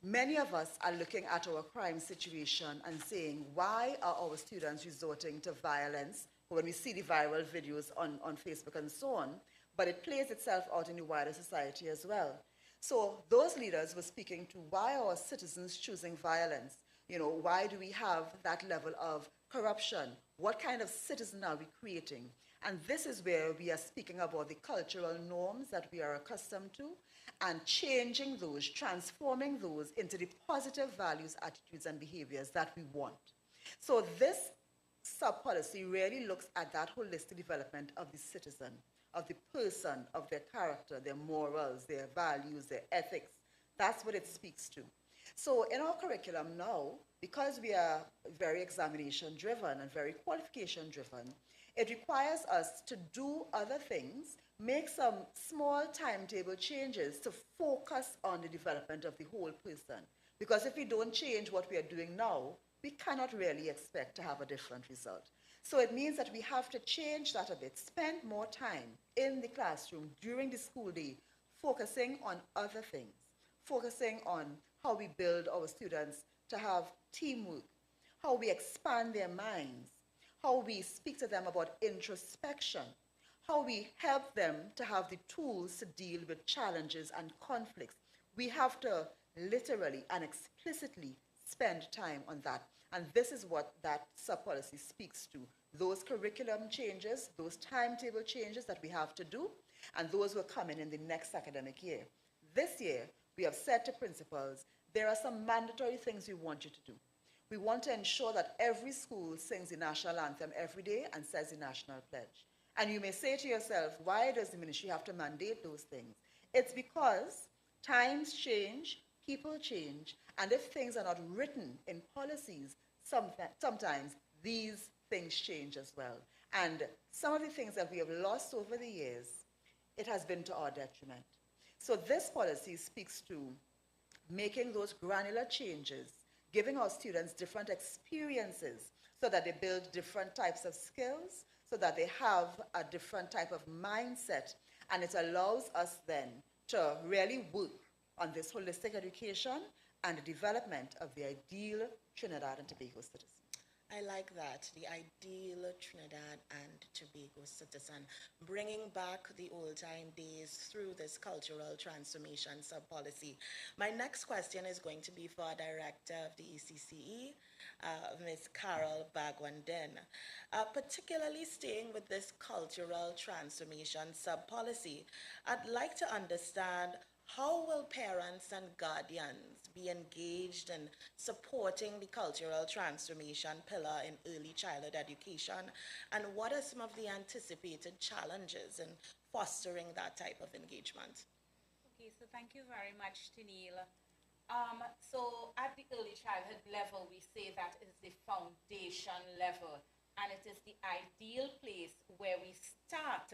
Speaker 1: many of us are looking at our crime situation and saying, why are our students resorting to violence? When we see the viral videos on Facebook and so on, but it plays itself out in the wider society as well. So those leaders were speaking to why are citizens choosing violence? Why do we have that level of corruption? What kind of citizen are we creating? And this is where we are speaking about the cultural norms that we are accustomed to and changing those, transforming those into the positive values, attitudes, and behaviors that we want. So this sub-policy really looks at that holistic development of the citizen, of the person, of their character, their morals, their values, their ethics. That's what it speaks to. So in our curriculum now, because we are very examination-driven and very qualification-driven, it requires us to do other things, make some small timetable changes to focus on the development of the whole person. Because if we don't change what we are doing now, we cannot really expect to have a different result. So it means that we have to change that a bit, spend more time in the classroom during the school day, focusing on other things, focusing on how we build our students to have teamwork, how we expand their minds, how we speak to them about introspection, how we help them to have the tools to deal with challenges and conflicts. We have to literally and explicitly spend time on that. And this is what that sub-policy speaks to. Those curriculum changes, those timetable changes that we have to do, and those will come in the next academic year. This year, we have said to principals, there are some mandatory things we want you to do. We want to ensure that every school sings the national anthem every day and says the national pledge. And you may say to yourself, why does the ministry have to mandate those things? It's because times change, people change, and if things are not written in policies, sometimes these things change as well. And some of the things that we have lost over the years, it has been to our detriment. So this policy speaks to making those granular changes, giving our students different experiences so that they build different types of skills, so that they have a different type of mindset, and it allows us then to really work on this holistic education and the development of the ideal Trinidad and Tobago citizen.
Speaker 3: I like that, the ideal Trinidad and Tobago citizen, bringing back the old-time days through this cultural transformation sub-policy. My next question is going to be for our director of the ECCE, Ms. Carol Bagwandin. Particularly staying with this cultural transformation sub-policy, I'd like to understand how will parents and guardians be engaged in supporting the cultural transformation pillar in early childhood education, and what are some of the anticipated challenges in fostering that type of engagement?
Speaker 5: Okay, so thank you very much, Tanil. So at the early childhood level, we say that is the foundation level and it is the ideal place where we start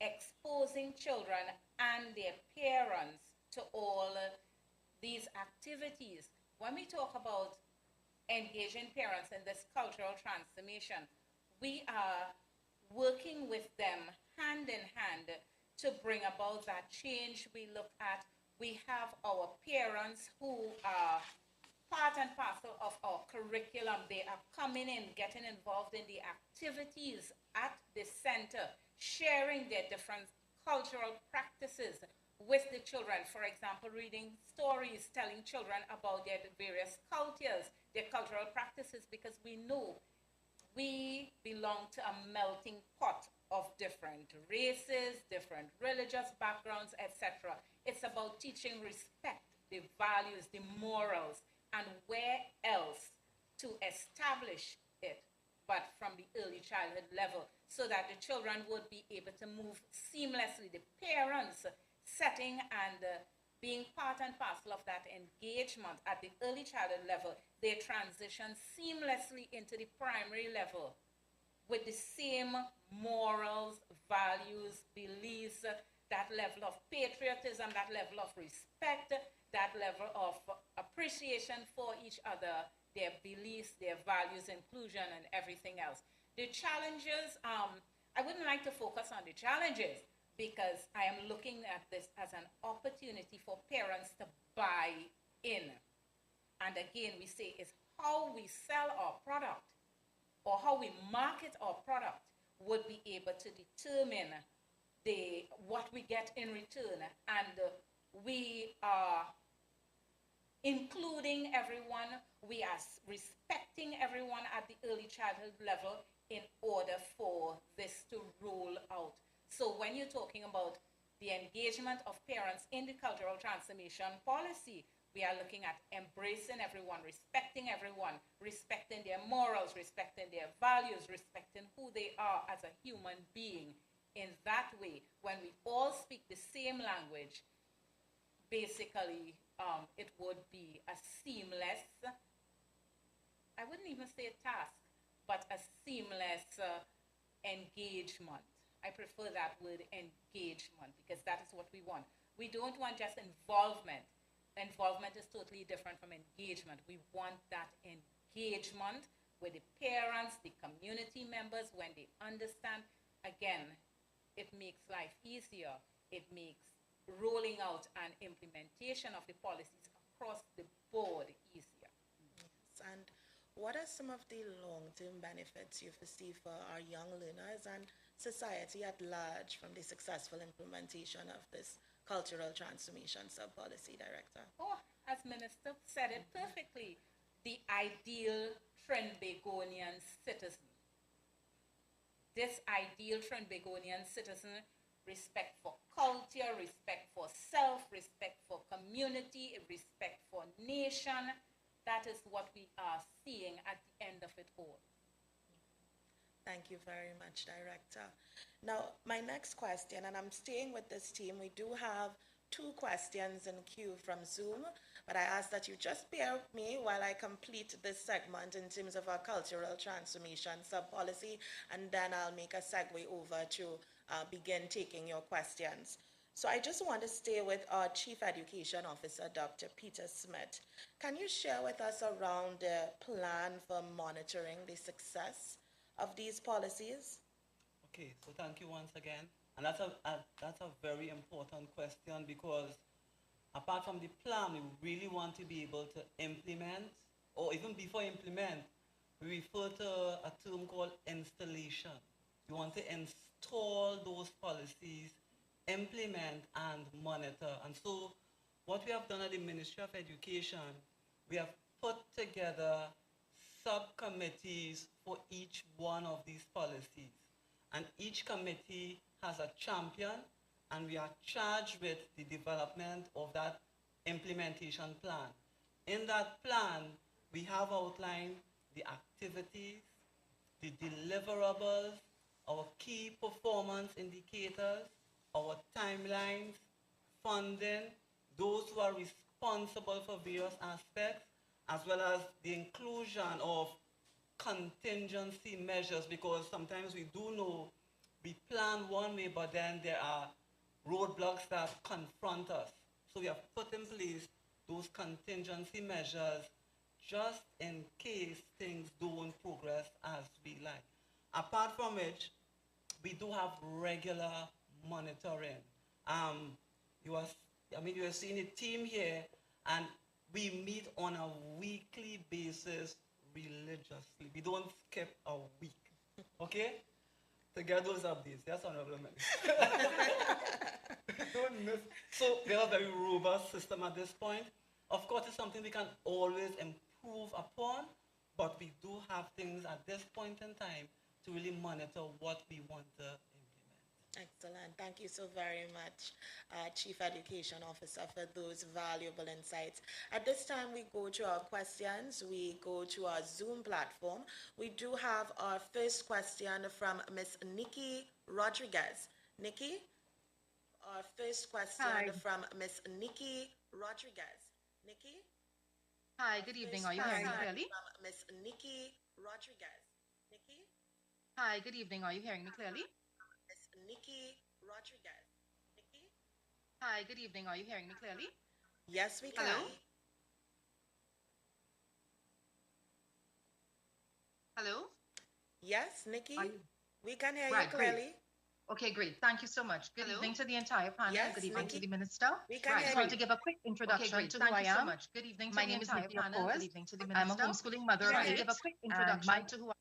Speaker 5: exposing children and their parents to all these activities. When we talk about engaging parents in this cultural transformation, we are working with them hand in hand to bring about that change. We have our parents who are part and parcel of our curriculum. They are coming in, getting involved in the activities at the center, sharing their different cultural practices with the children. For example, reading stories, telling children about their various cultures, their cultural practices, because we know we belong to a melting pot of different races, different religious backgrounds, etc. It's about teaching respect, the values, the morals, and where else to establish it, but from the early childhood level, so that the children would be able to move seamlessly. The parents setting and being part and parcel of that engagement at the early childhood level, they transition seamlessly into the primary level with the same morals, values, beliefs, that level of patriotism, that level of respect, that level of appreciation for each other, their beliefs, their values, inclusion, and everything else. The challenges, I wouldn't like to focus on the challenges because I am looking at this as an opportunity for parents to buy in. And again, we say it's how we sell our product or how we market our product would be able to determine what we get in return. And we are including everyone, we are respecting everyone at the early childhood level in order for this to roll out. So when you're talking about the engagement of parents in the cultural transformation policy, we are looking at embracing everyone, respecting their morals, respecting their values, respecting who they are as a human being. In that way, when we all speak the same language, basically, it would be a seamless, I wouldn't even say a task, but a seamless engagement. I prefer that word engagement because that is what we want. We don't want just involvement. Involvement is totally different from engagement. We want that engagement with the parents, the community members, when they understand. Again, it makes life easier. It makes rolling out and implementation of the policies across the board easier.
Speaker 3: Yes. And what are some of the long-term benefits you foresee for our young learners and society at large from the successful implementation of this cultural transformation sub-policy, Director?
Speaker 5: Oh, as Minister said it perfectly, the ideal Trinbagonian citizen. This ideal Trinbagonian citizen, respect for culture, respect for self, respect for community, respect for nation. That is what we are seeing at the end of it all.
Speaker 3: Thank you very much, Director. Now, my next question, and I'm staying with this team, we do have 2 questions in queue from Zoom, but I ask that you just bear with me while I complete this segment in terms of our cultural transformation sub-policy, and then I'll make a segue over to begin taking your questions. So I just want to stay with our Chief Education Officer, Dr. Peter Smith. Can you share with us around the plan for monitoring the success of these policies?
Speaker 4: Okay, so thank you once again. And that's a very important question because apart from the plan, we really want to be able to implement, or even before implement, we refer to a term called installation. We want to install those policies, implement and monitor. And so what we have done at the Ministry of Education, we have put together subcommittees for each one of these policies. And each committee has a champion, and we are charged with the development of that implementation plan. In that plan, we have outlined the activities, the deliverables, our key performance indicators, our timelines, funding, those who are responsible for various aspects, as well as the inclusion of contingency measures, because sometimes we do know we plan one way, but then there are roadblocks that confront us. So we have put in place those contingency measures just in case things don't progress as we like. Apart from which, we do have regular monitoring. Um, you are seeing a team here, and we meet on a weekly basis religiously. We don't skip a week, okay? To get those updates. That's honorable mention. Don't miss. So we have a very robust system at this point. Of course, it's something we can always improve upon, but we do have things at this point in time to really monitor what we want to implement.
Speaker 3: Excellent. Thank you so very much, Chief Education Officer, for those valuable insights. At this time, we go to our questions. We go to our Zoom platform. We do have our first question from Miss Nikki Rodriguez. Nikki, our first question
Speaker 6: Hi.
Speaker 3: from Miss Nikki Rodriguez. Nikki?
Speaker 6: Hi, good evening. Are you hearing me clearly?
Speaker 3: From Miss Nikki Rodriguez. Nikki?
Speaker 6: Hi, good evening. Are you hearing me clearly?
Speaker 3: Miss Nikki Rodriguez. Nikki?
Speaker 6: Hi, good evening. Are you hearing me clearly?
Speaker 3: Yes, we can.
Speaker 6: Hello? Hello?
Speaker 3: Yes, Nikki?
Speaker 6: Are you-
Speaker 3: We can hear
Speaker 6: Right,
Speaker 3: you
Speaker 6: great.
Speaker 3: clearly.
Speaker 6: Okay, great. Thank you so much. Good
Speaker 5: Hello?
Speaker 6: evening to the entire panel.
Speaker 3: Yes,
Speaker 6: Good evening
Speaker 3: Nikki.
Speaker 6: to the minister.
Speaker 3: We can
Speaker 6: Right,
Speaker 3: hear
Speaker 6: so
Speaker 3: you.
Speaker 6: to give a quick introduction
Speaker 7: great.
Speaker 6: to
Speaker 7: Thank
Speaker 6: who I
Speaker 7: you so
Speaker 6: am.
Speaker 7: much.
Speaker 6: Good evening to
Speaker 7: My
Speaker 6: the
Speaker 7: name is
Speaker 6: entire
Speaker 7: Nikki, of
Speaker 6: panel.
Speaker 7: course.
Speaker 6: Good evening to the
Speaker 7: I'm a
Speaker 6: minister.
Speaker 7: homeschooling mother of
Speaker 6: Right, to
Speaker 7: eight.
Speaker 6: give a quick
Speaker 7: And
Speaker 6: introduction to who I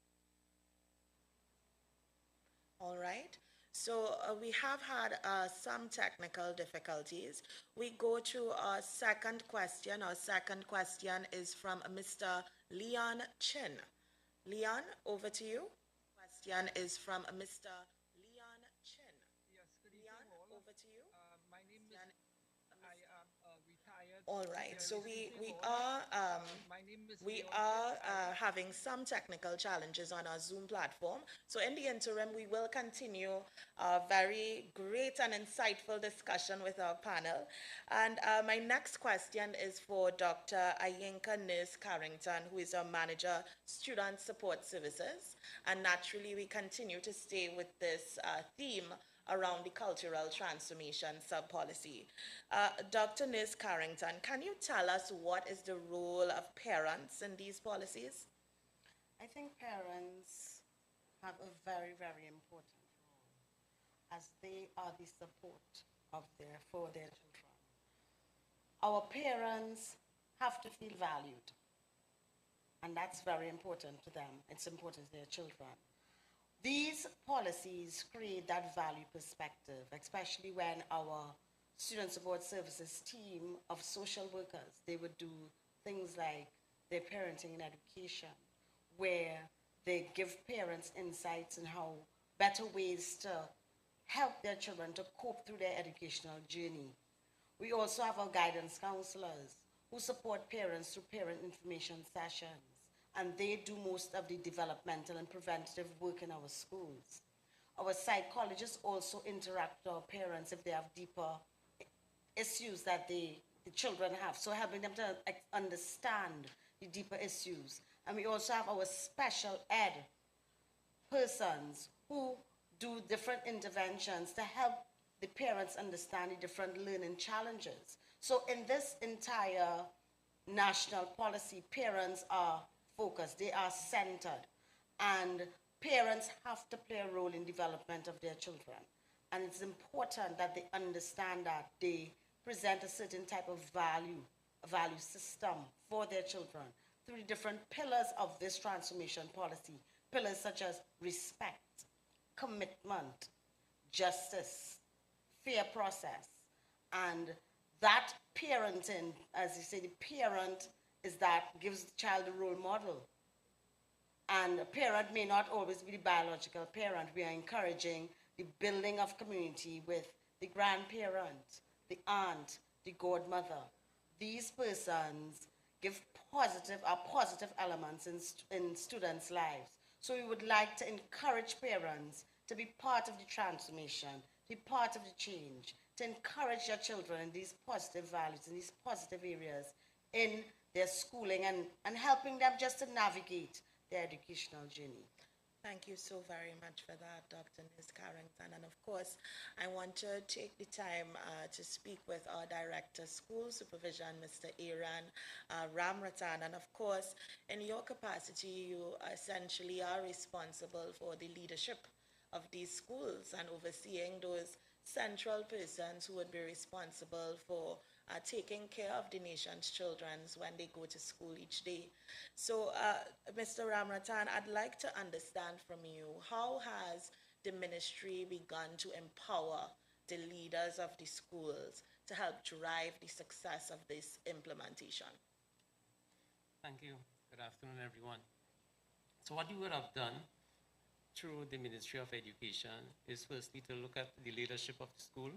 Speaker 3: All right. So we have had some technical difficulties. We go to our second question. Our second question is from Mr. Leon Chin. Leon, over to you. Question is from Mr. Leon Chin.
Speaker 8: Yes, good
Speaker 3: Leon,
Speaker 8: evening all.
Speaker 3: over to you.
Speaker 8: My name is,
Speaker 3: Leon,
Speaker 8: I am retired.
Speaker 3: all right. So
Speaker 8: secretary
Speaker 3: we
Speaker 8: speaking all.
Speaker 3: are
Speaker 8: My name is
Speaker 3: we
Speaker 8: Leon
Speaker 3: are
Speaker 8: Chin.
Speaker 3: having some technical challenges on our Zoom platform. So in the interim, we will continue a very great and insightful discussion with our panel. And my next question is for Dr. Ayinka Nurse Carrington, who is our Manager, Student Support Services. And naturally, we continue to stay with this theme around the cultural transformation sub-policy. Dr. Nurse Carrington, can you tell us what is the role of parents in these policies?
Speaker 9: I think parents have a very, very important role as they are the support for their children. Our parents have to feel valued, and that's very important to them. It's important to their children. These policies create that value perspective, especially when our student support services team of social workers, they would do things like their parenting and education, where they give parents insights on how better ways to help their children to cope through their educational journey. We also have our guidance counselors who support parents through parent information sessions, and they do most of the developmental and preventative work in our schools. Our psychologists also interact with our parents if they have deeper issues that the children have, so helping them to understand the deeper issues. And we also have our special ed persons who do different interventions to help the parents understand the different learning challenges. So in this entire national policy, parents are focused, they are centered, and parents have to play a role in development of their children. And it's important that they understand that they present a certain type of value, a value system for their children through the different pillars of this transformation policy. Pillars such as respect, commitment, justice, fair process, and that parenting, as you say, the parent is that gives the child a role model. And a parent may not always be the biological parent. We are encouraging the building of community with the grandparent, the aunt, the godmother. These persons give positive elements in students' lives. So we would like to encourage parents to be part of the transformation, to be part of the change, to encourage your children in these positive values, in these positive areas in their schooling, and helping them just to navigate their educational journey.
Speaker 3: Thank you so very much for that, Dr. Ms. Carrington. And of course, I want to take the time to speak with our Director, School Supervision, Mr. Aaron Ramratan. And of course, in your capacity, you essentially are responsible for the leadership of these schools and overseeing those central persons who would be responsible for taking care of the nation's children when they go to school each day. So, Mr. Ramratan, I'd like to understand from you, how has the ministry begun to empower the leaders of the schools to help drive the success of this implementation?
Speaker 7: Thank you. Good afternoon, everyone. So what you would have done through the Ministry of Education is firstly to look at the leadership of the school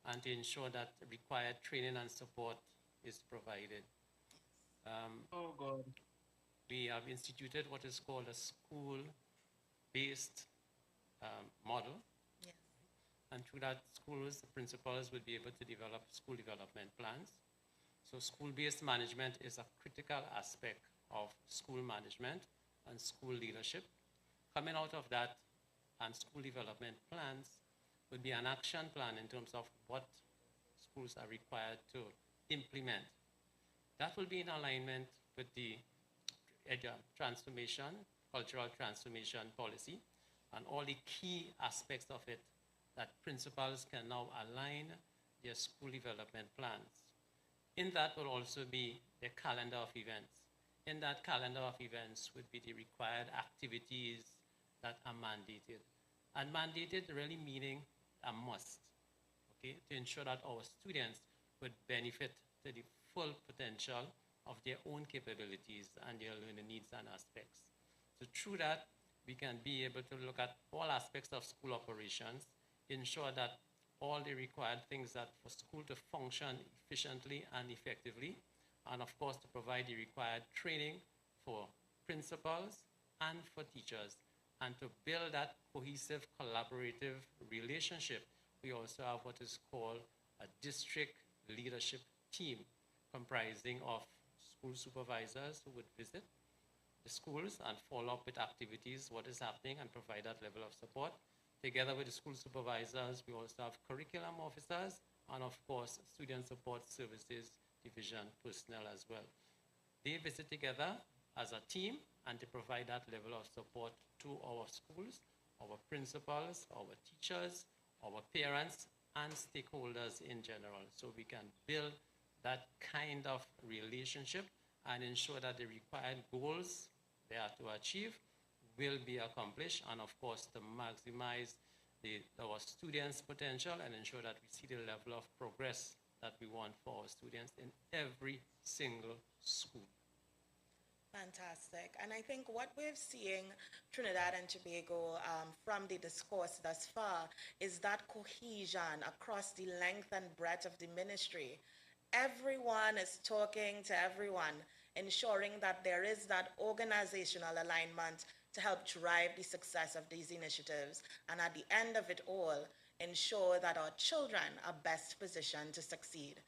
Speaker 7: and to ensure that required training and support is provided.
Speaker 4: Oh, God.
Speaker 7: We have instituted what is called a school-based model.
Speaker 3: Yes.
Speaker 7: And through that, schools, the principals will be able to develop school development plans. So school-based management is a critical aspect of school management and school leadership. Coming out of that, school development plans would be an action plan in terms of what schools are required to implement. That will be in alignment with the transformation, cultural transformation policy, and all the key aspects of it that principals can now align their school development plans. In that will also be the calendar of events. In that calendar of events would be the required activities that are mandated. And mandated really meaning a must, okay, to ensure that our students would benefit to the full potential of their own capabilities and their learning needs and aspects. So through that, we can be able to look at all aspects of school operations, ensure that all the required things that for school to function efficiently and effectively, and of course to provide the required training for principals and for teachers, and to build that cohesive, collaborative relationship. We also have what is called a district leadership team, comprising of school supervisors who would visit the schools and follow up with activities, what is happening, and provide that level of support. Together with the school supervisors, we also have curriculum officers and, of course, student support services division personnel as well. They visit together as a team and to provide that level of support to our schools, our principals, our teachers, our parents, and stakeholders in general. So we can build that kind of relationship and ensure that the required goals they are to achieve will be accomplished, and of course to maximize our students' potential and ensure that we see the level of progress that we want for our students in every single school.
Speaker 3: Fantastic. And I think what we're seeing Trinidad and Tobago from the discourse thus far is that cohesion across the length and breadth of the ministry. Everyone is talking to everyone, ensuring that there is that organizational alignment to help drive the success of these initiatives. And at the end of it all, ensure that our children are best positioned to succeed.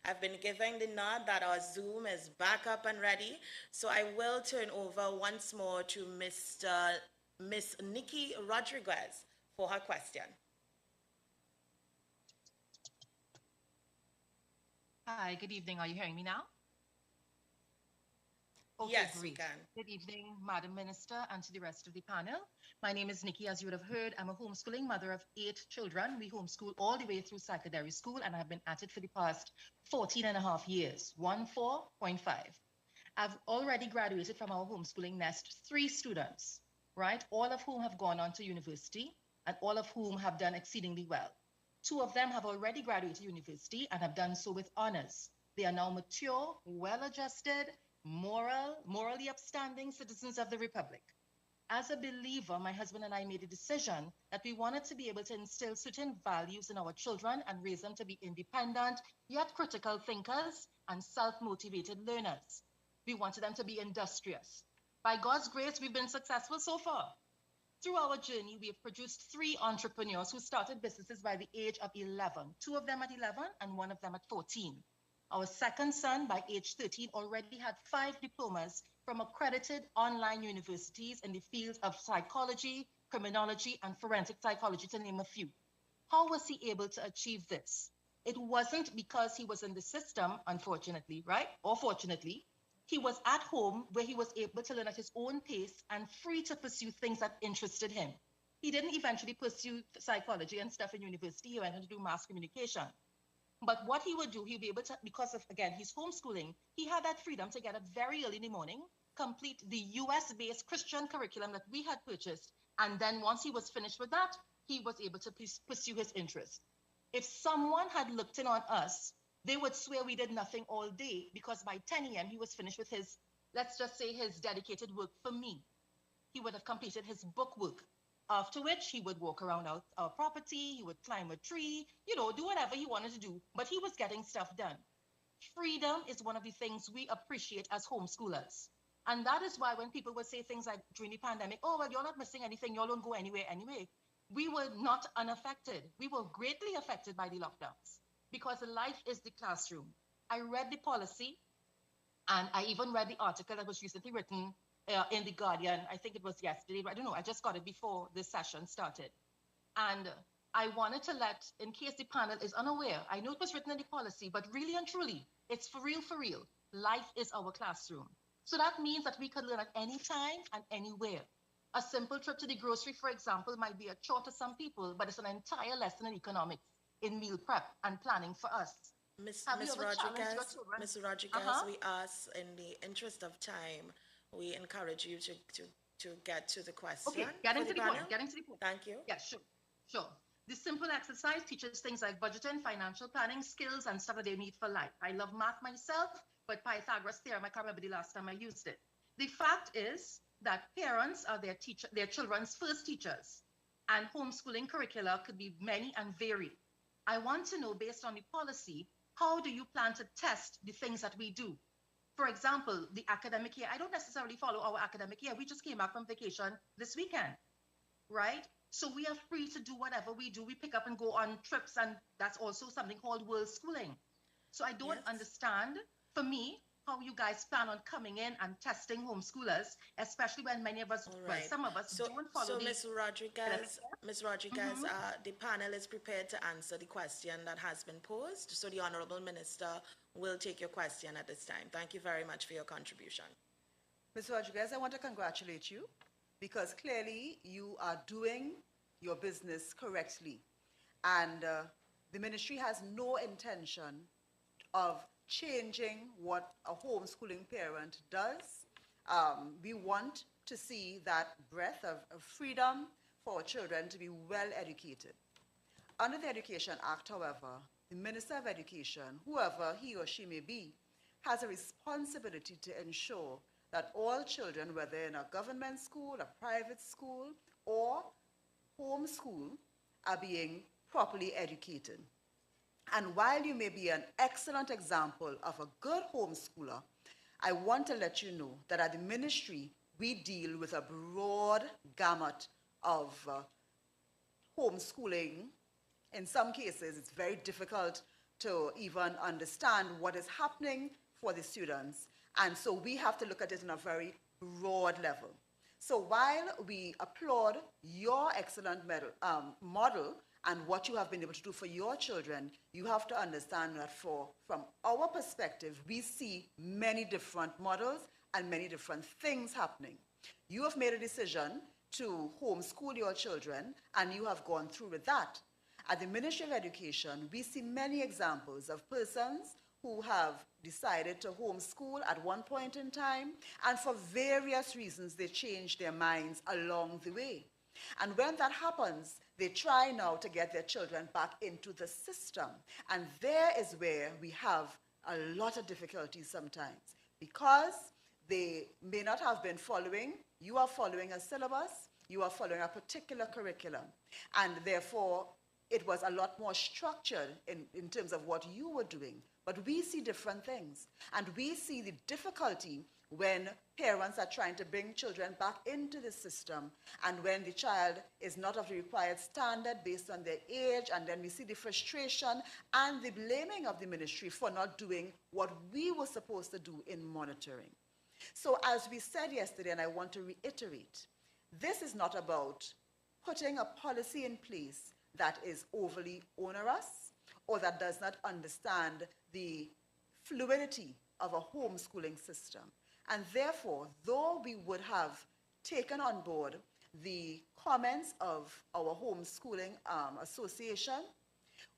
Speaker 3: I've been giving the nod that our Zoom is back up and ready, so I will turn over once more to Miss Nikki Rodriguez for her question.
Speaker 6: Hi, good evening. Are you hearing me now? Okay,
Speaker 3: Yes, we
Speaker 6: great.
Speaker 3: can.
Speaker 6: Good evening, Madam Minister, and to the rest of the panel. My name is Nikki. As you would have heard, I'm a homeschooling mother of 8 children. We homeschool all the way through secondary school, and I've been at it for the past 14 and a half years, 14.5. I've already graduated from our homeschooling nest 3 students, right? All of whom have gone on to university, and all of whom have done exceedingly well. 2 of them have already graduated university and have done so with honors. They are now mature, well-adjusted, morally upstanding citizens of the Republic. As a believer, my husband and I made a decision that we wanted to be able to instill certain values in our children and raise them to be independent, yet critical thinkers and self-motivated learners. We wanted them to be industrious. By God's grace, we've been successful so far. Through our journey, we have produced 3 entrepreneurs who started businesses by the age of 11, 2 of them at 11 and 1 of them at 14. Our second son, by age 13, already had 5 diplomas from accredited online universities in the fields of psychology, criminology, and forensic psychology, to name a few. How was he able to achieve this? It wasn't because he was in the system, unfortunately, right? Or fortunately. He was at home where he was able to learn at his own pace and free to pursue things that interested him. He didn't eventually pursue psychology and stuff in university. He went on to do mass communication. But what he would do, he'd be able to, because of, again, his homeschooling, he had that freedom to get up very early in the morning, complete the US-based Christian curriculum that we had purchased. And then once he was finished with that, he was able to pursue his interest. If someone had looked in on us, they would swear we did nothing all day, because by 10 a.m. he was finished with his, let's just say, his dedicated work for me. He would have completed his book work, after which he would walk around our property, he would climb a tree, do whatever he wanted to do, but he was getting stuff done. Freedom is one of the things we appreciate as homeschoolers. And that is why when people would say things like during the pandemic, oh, well, you're not missing anything, y'all don't go anywhere anyway. We were not unaffected. We were greatly affected by the lockdowns, because life is the classroom. I read the policy, and I even read the article that was recently written in The Guardian. I think it was yesterday. I don't know. I just got it before this session started. And I wanted to let, in case the panel is unaware, I know it was written in the policy, but really and truly, it's for real, for real. Life is our classroom. So that means that we could learn at any time and anywhere. A simple trip to the grocery, for example, might be a chore to some people, but it's an entire lesson in economics, in meal prep and planning for us.
Speaker 3: Ms.
Speaker 6: Rodriguez,
Speaker 3: we ask, in the interest of time, we encourage you to get to the question.
Speaker 6: Okay, getting to the point.
Speaker 3: Thank you.
Speaker 6: Yeah, sure. This simple exercise teaches things like budgeting, financial planning, skills, and stuff that they need for life. I love math myself, but Pythagoras theorem, I can't remember the last time I used it. The fact is that parents are their children's first teachers, and homeschooling curricula could be many and varied. I want to know, based on the policy, how do you plan to test the things that we do? For example, the academic year, I don't necessarily follow our academic year. We just came back from vacation this weekend, right? So we are free to do whatever we do. We pick up and go on trips, and that's also something called world schooling. So I don't understand, for me, how you guys plan on coming in and testing homeschoolers, especially when many of us, well, some of us don't follow.
Speaker 3: So, Ms. Rodriguez, the panel is prepared to answer the question that has been posed. So the Honorable Minister will take your question at this time. Thank you very much for your contribution.
Speaker 1: Ms. Rodriguez, I want to congratulate you, because clearly you are doing your business correctly. And the ministry has no intention of changing what a homeschooling parent does. We want to see that breadth of freedom for our children to be well educated. Under the Education Act, however, the Minister of Education, whoever he or she may be, has a responsibility to ensure that all children, whether in a government school, a private school, or homeschool, are being properly educated. And while you may be an excellent example of a good homeschooler, I want to let you know that at the ministry, we deal with a broad gamut of homeschooling. In some cases, it's very difficult to even understand what is happening for the students. And so we have to look at it in a very broad level. So while we applaud your excellent model and what you have been able to do for your children, you have to understand that from our perspective, we see many different models and many different things happening. You have made a decision to homeschool your children, and you have gone through with that. At the Ministry of Education, we see many examples of persons who have decided to homeschool at one point in time, and for various reasons, they change their minds along the way. And when that happens, they try now to get their children back into the system. And there is where we have a lot of difficulties sometimes, because they may not have been following. You are following a syllabus, you are following a particular curriculum, and therefore it was a lot more structured in terms of what you were doing. But we see different things, and we see the difficulty when parents are trying to bring children back into the system, and when the child is not of the required standard based on their age, and then we see the frustration and the blaming of the ministry for not doing what we were supposed to do in monitoring. So as we said yesterday, and I want to reiterate, this is not about putting a policy in place that is overly onerous or that does not understand the fluidity of a homeschooling system. And therefore, though we would have taken on board the comments of our homeschooling association,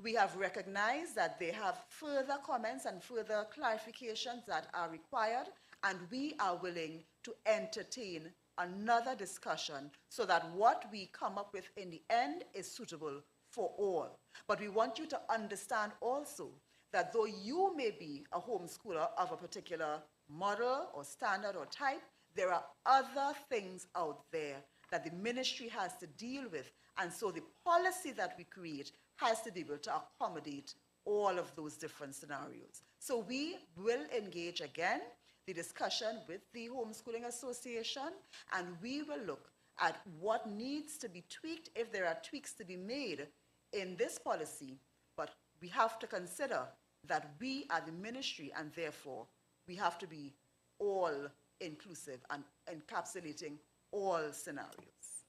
Speaker 1: we have recognized that they have further comments and further clarifications that are required, and we are willing to entertain another discussion so that what we come up with in the end is suitable for all. But we want you to understand also that though you may be a homeschooler of a particular model or standard or type, there are other things out there that the ministry has to deal with. And so the policy that we create has to be able to accommodate all of those different scenarios. So we will engage again the discussion with the Homeschooling Association, and we will look at what needs to be tweaked if there are tweaks to be made in this policy. But we have to consider that we are the ministry, and therefore we have to be all inclusive and encapsulating all scenarios.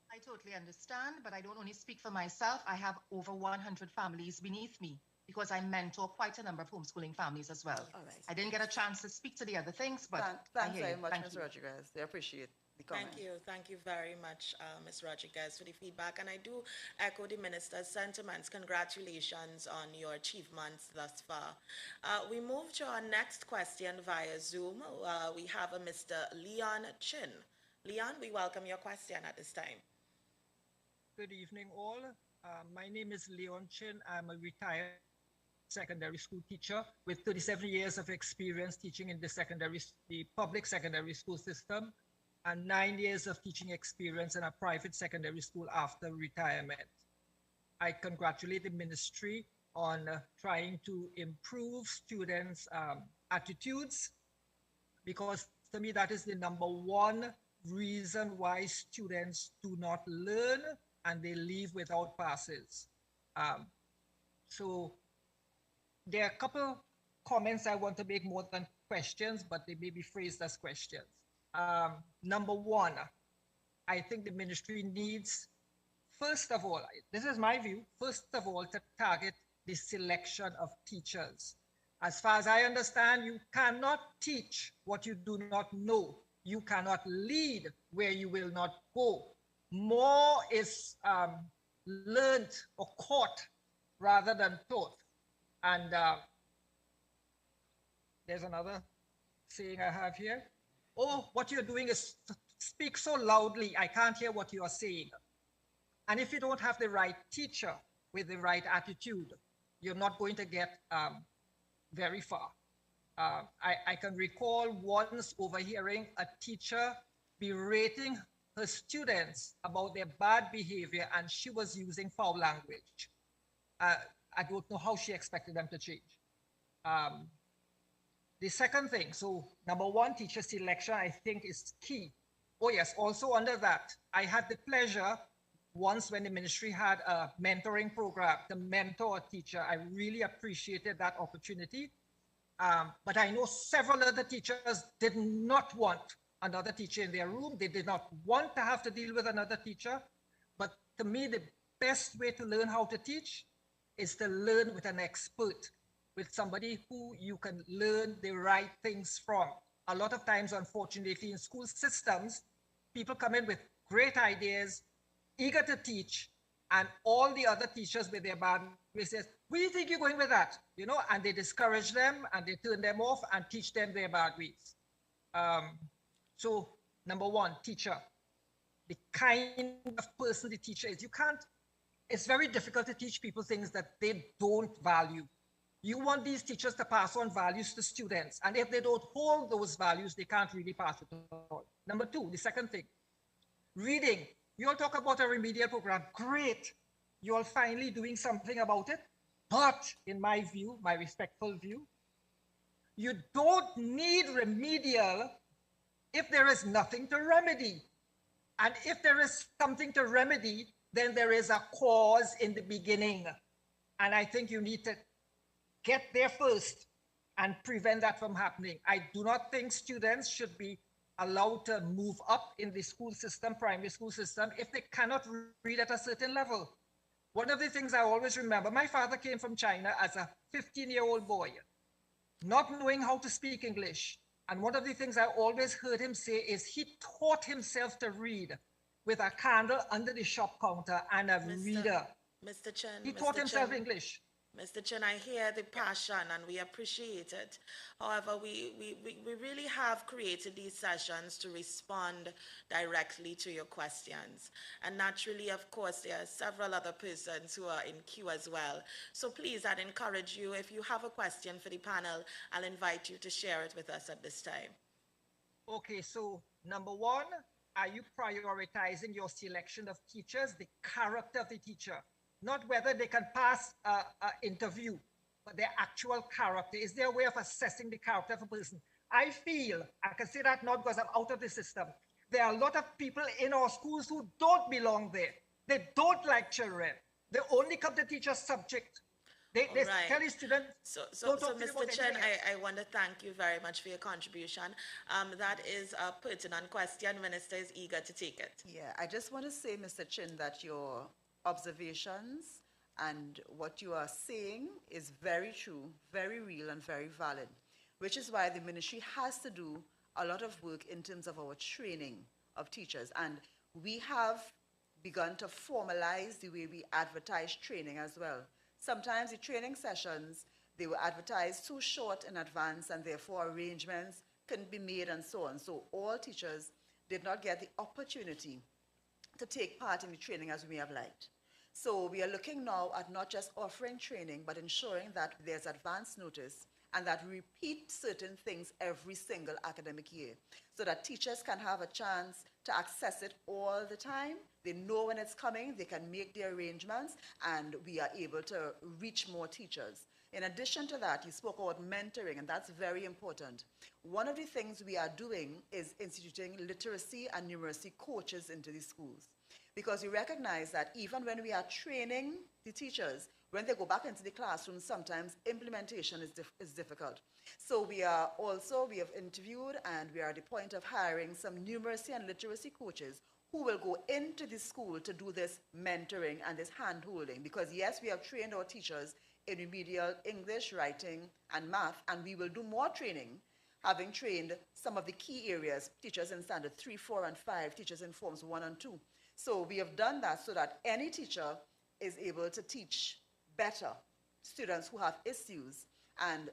Speaker 6: I totally understand, but I don't only speak for myself. I have over 100 families beneath me because I mentor quite a number of homeschooling families as well.
Speaker 1: All right.
Speaker 6: I didn't get a chance to speak to the other things, but
Speaker 1: Thanks
Speaker 6: I hear
Speaker 1: very
Speaker 6: you.
Speaker 1: much,
Speaker 6: Thank
Speaker 1: Ms.
Speaker 6: you.
Speaker 1: Rodriguez. I appreciate the comment.
Speaker 3: Thank you very much, Ms. Rodriguez, for the feedback. And I do echo the minister's sentiments. Congratulations on your achievements thus far. We move to our next question via Zoom. We have a Mr. Leon Chin. Leon, we welcome your question at this time.
Speaker 8: Good evening, all. My name is Leon Chin. I'm a retired secondary school teacher with 37 years of experience teaching in the public secondary school system, and 9 years of teaching experience in a private secondary school after retirement. I congratulate the ministry on trying to improve students' attitudes, because to me that is the number one reason why students do not learn and they leave without passes. So there are a couple comments I want to make more than questions, but they may be phrased as questions. Number one, I think the ministry needs, first of all, this is my view, first of all, to target the selection of teachers. As far as I understand, you cannot teach what you do not know. You cannot lead where you will not go. More is learned or caught rather than taught. And there's another saying I have here. Oh, what you're doing is speak so loudly, I can't hear what you are saying. And if you don't have the right teacher with the right attitude, you're not going to get very far. I can recall once overhearing a teacher berating her students about their bad behavior, and she was using foul language. I don't know how she expected them to change. The second thing, so number one, teacher selection, I think is key. Oh yes, also under that, I had the pleasure once when the ministry had a mentoring program to mentor a teacher. I really appreciated that opportunity. But I know several other teachers did not want another teacher in their room. They did not want to have to deal with another teacher. But to me, the best way to learn how to teach is to learn with an expert, with somebody who you can learn the right things from. A lot of times, unfortunately, in school systems, people come in with great ideas, eager to teach, and all the other teachers with their bad ways says, where do you think you're going with that? You know, and they discourage them and they turn them off and teach them their bad ways. So number one, teacher, the kind of person the teacher is. You can't, it's very difficult to teach people things that they don't value. You want these teachers to pass on values to students. And if they don't hold those values, they can't really pass it on. Number two, the second thing, reading. You all talk about a remedial program. Great. You're finally doing something about it. But in my view, my respectful view, you don't need remedial if there is nothing to remedy. And if there is something to remedy, then there is a cause in the beginning. And I think you need to get there first and prevent that from happening. I do not think students should be allowed to move up in the school system, primary school system, if they cannot read at a certain level. One of the things I always remember, my father came from China as a 15-year-old boy, not knowing how to speak English. And one of the things I always heard him say is he taught himself to read with a candle under the shop counter and a reader.
Speaker 3: Mr. Chen,
Speaker 8: He taught himself English.
Speaker 3: Mr. Chen, I hear the passion and we appreciate it. However, we really have created these sessions to respond directly to your questions. And naturally, of course, there are several other persons who are in queue as well. So please, I'd encourage you, if you have a question for the panel, I'll invite you to share it with us at this time.
Speaker 8: Okay, so number one, are you prioritizing your selection of teachers, the character of the teacher? Not whether they can pass an interview, but their actual character. Is there a way of assessing the character of a person? I feel, I can say that not because I'm out of the system, there are a lot of people in our schools who don't belong there. They don't like children. They only come to teach a subject. They tell the students.
Speaker 3: So Mr. Chen, I want to thank you very much for your contribution. That is a pertinent question. Minister is eager to take it.
Speaker 1: Yeah, I just want to say, Mr. Chin, that your observations and what you are saying is very true, very real, and very valid, which is why the ministry has to do a lot of work in terms of our training of teachers. And we have begun to formalize the way we advertise training as well. Sometimes the training sessions, they were advertised too short in advance, and therefore arrangements couldn't be made and so on. So all teachers did not get the opportunity to take part in the training as we have liked. So we are looking now at not just offering training, but ensuring that there's advance notice and that we repeat certain things every single academic year so that teachers can have a chance to access it all the time. They know when it's coming, they can make their arrangements, and we are able to reach more teachers. In addition to that, you spoke about mentoring, and that's very important. One of the things we are doing is instituting literacy and numeracy coaches into the schools, because we recognize that even when we are training the teachers, when they go back into the classroom, sometimes implementation is difficult. So we have interviewed, and we are at the point of hiring some numeracy and literacy coaches who will go into the school to do this mentoring and this hand-holding, because yes, we have trained our teachers in remedial English, writing, and math, and we will do more training, having trained some of the key areas, teachers in standard 3, 4, and 5, teachers in forms 1 and 2. So we have done that so that any teacher is able to teach better students who have issues. And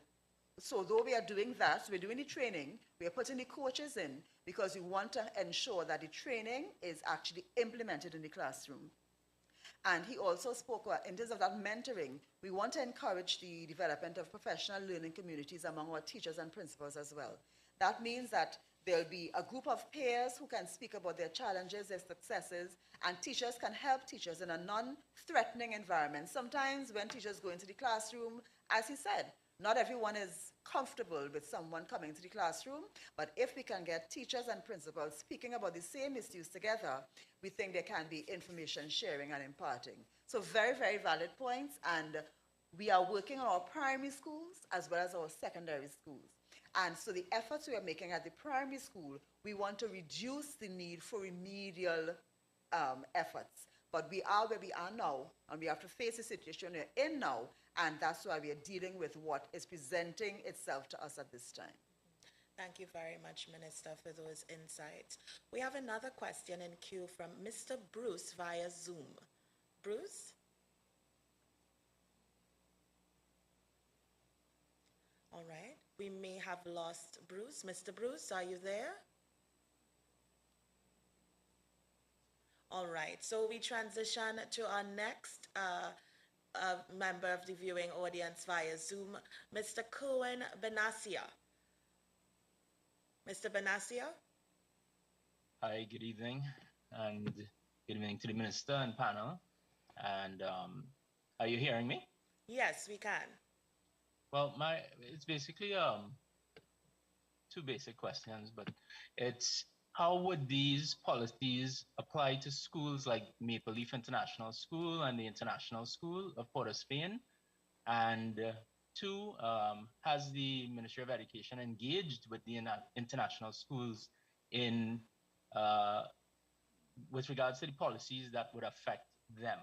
Speaker 1: so though we are doing that, we're doing the training, we are putting the coaches in, because we want to ensure that the training is actually implemented in the classroom. And he also spoke about, in terms of that mentoring, we want to encourage the development of professional learning communities among our teachers and principals as well. That means that there'll be a group of peers who can speak about their challenges, their successes, and teachers can help teachers in a non-threatening environment. Sometimes when teachers go into the classroom, as he said, not everyone is comfortable with someone coming to the classroom, but if we can get teachers and principals speaking about the same issues together, we think there can be information sharing and imparting. So very, very valid points, and we are working on our primary schools as well as our secondary schools. And so the efforts we are making at the primary school, we want to reduce the need for remedial efforts. But we are where we are now, and we have to face the situation we're in now, and that's why we are dealing with what is presenting itself to us at this time.
Speaker 3: Thank you very much, Minister, for those insights. We have another question in queue from Mr. Bruce via Zoom. Bruce? All right, we may have lost Bruce. Mr. Bruce, are you there? All right, so we transition to our next member of the viewing audience via Zoom, Mr. Cohen Benassia. Mr. Benassia?
Speaker 10: Hi, good evening, and good evening to the minister and panel. And are you hearing me?
Speaker 3: Yes, we can.
Speaker 10: Well, it's basically two basic questions, but it's how would these policies apply to schools like Maple Leaf International School and the International School of Port of Spain? And Two, has the Ministry of Education engaged with the international schools in with regards to the policies that would affect them?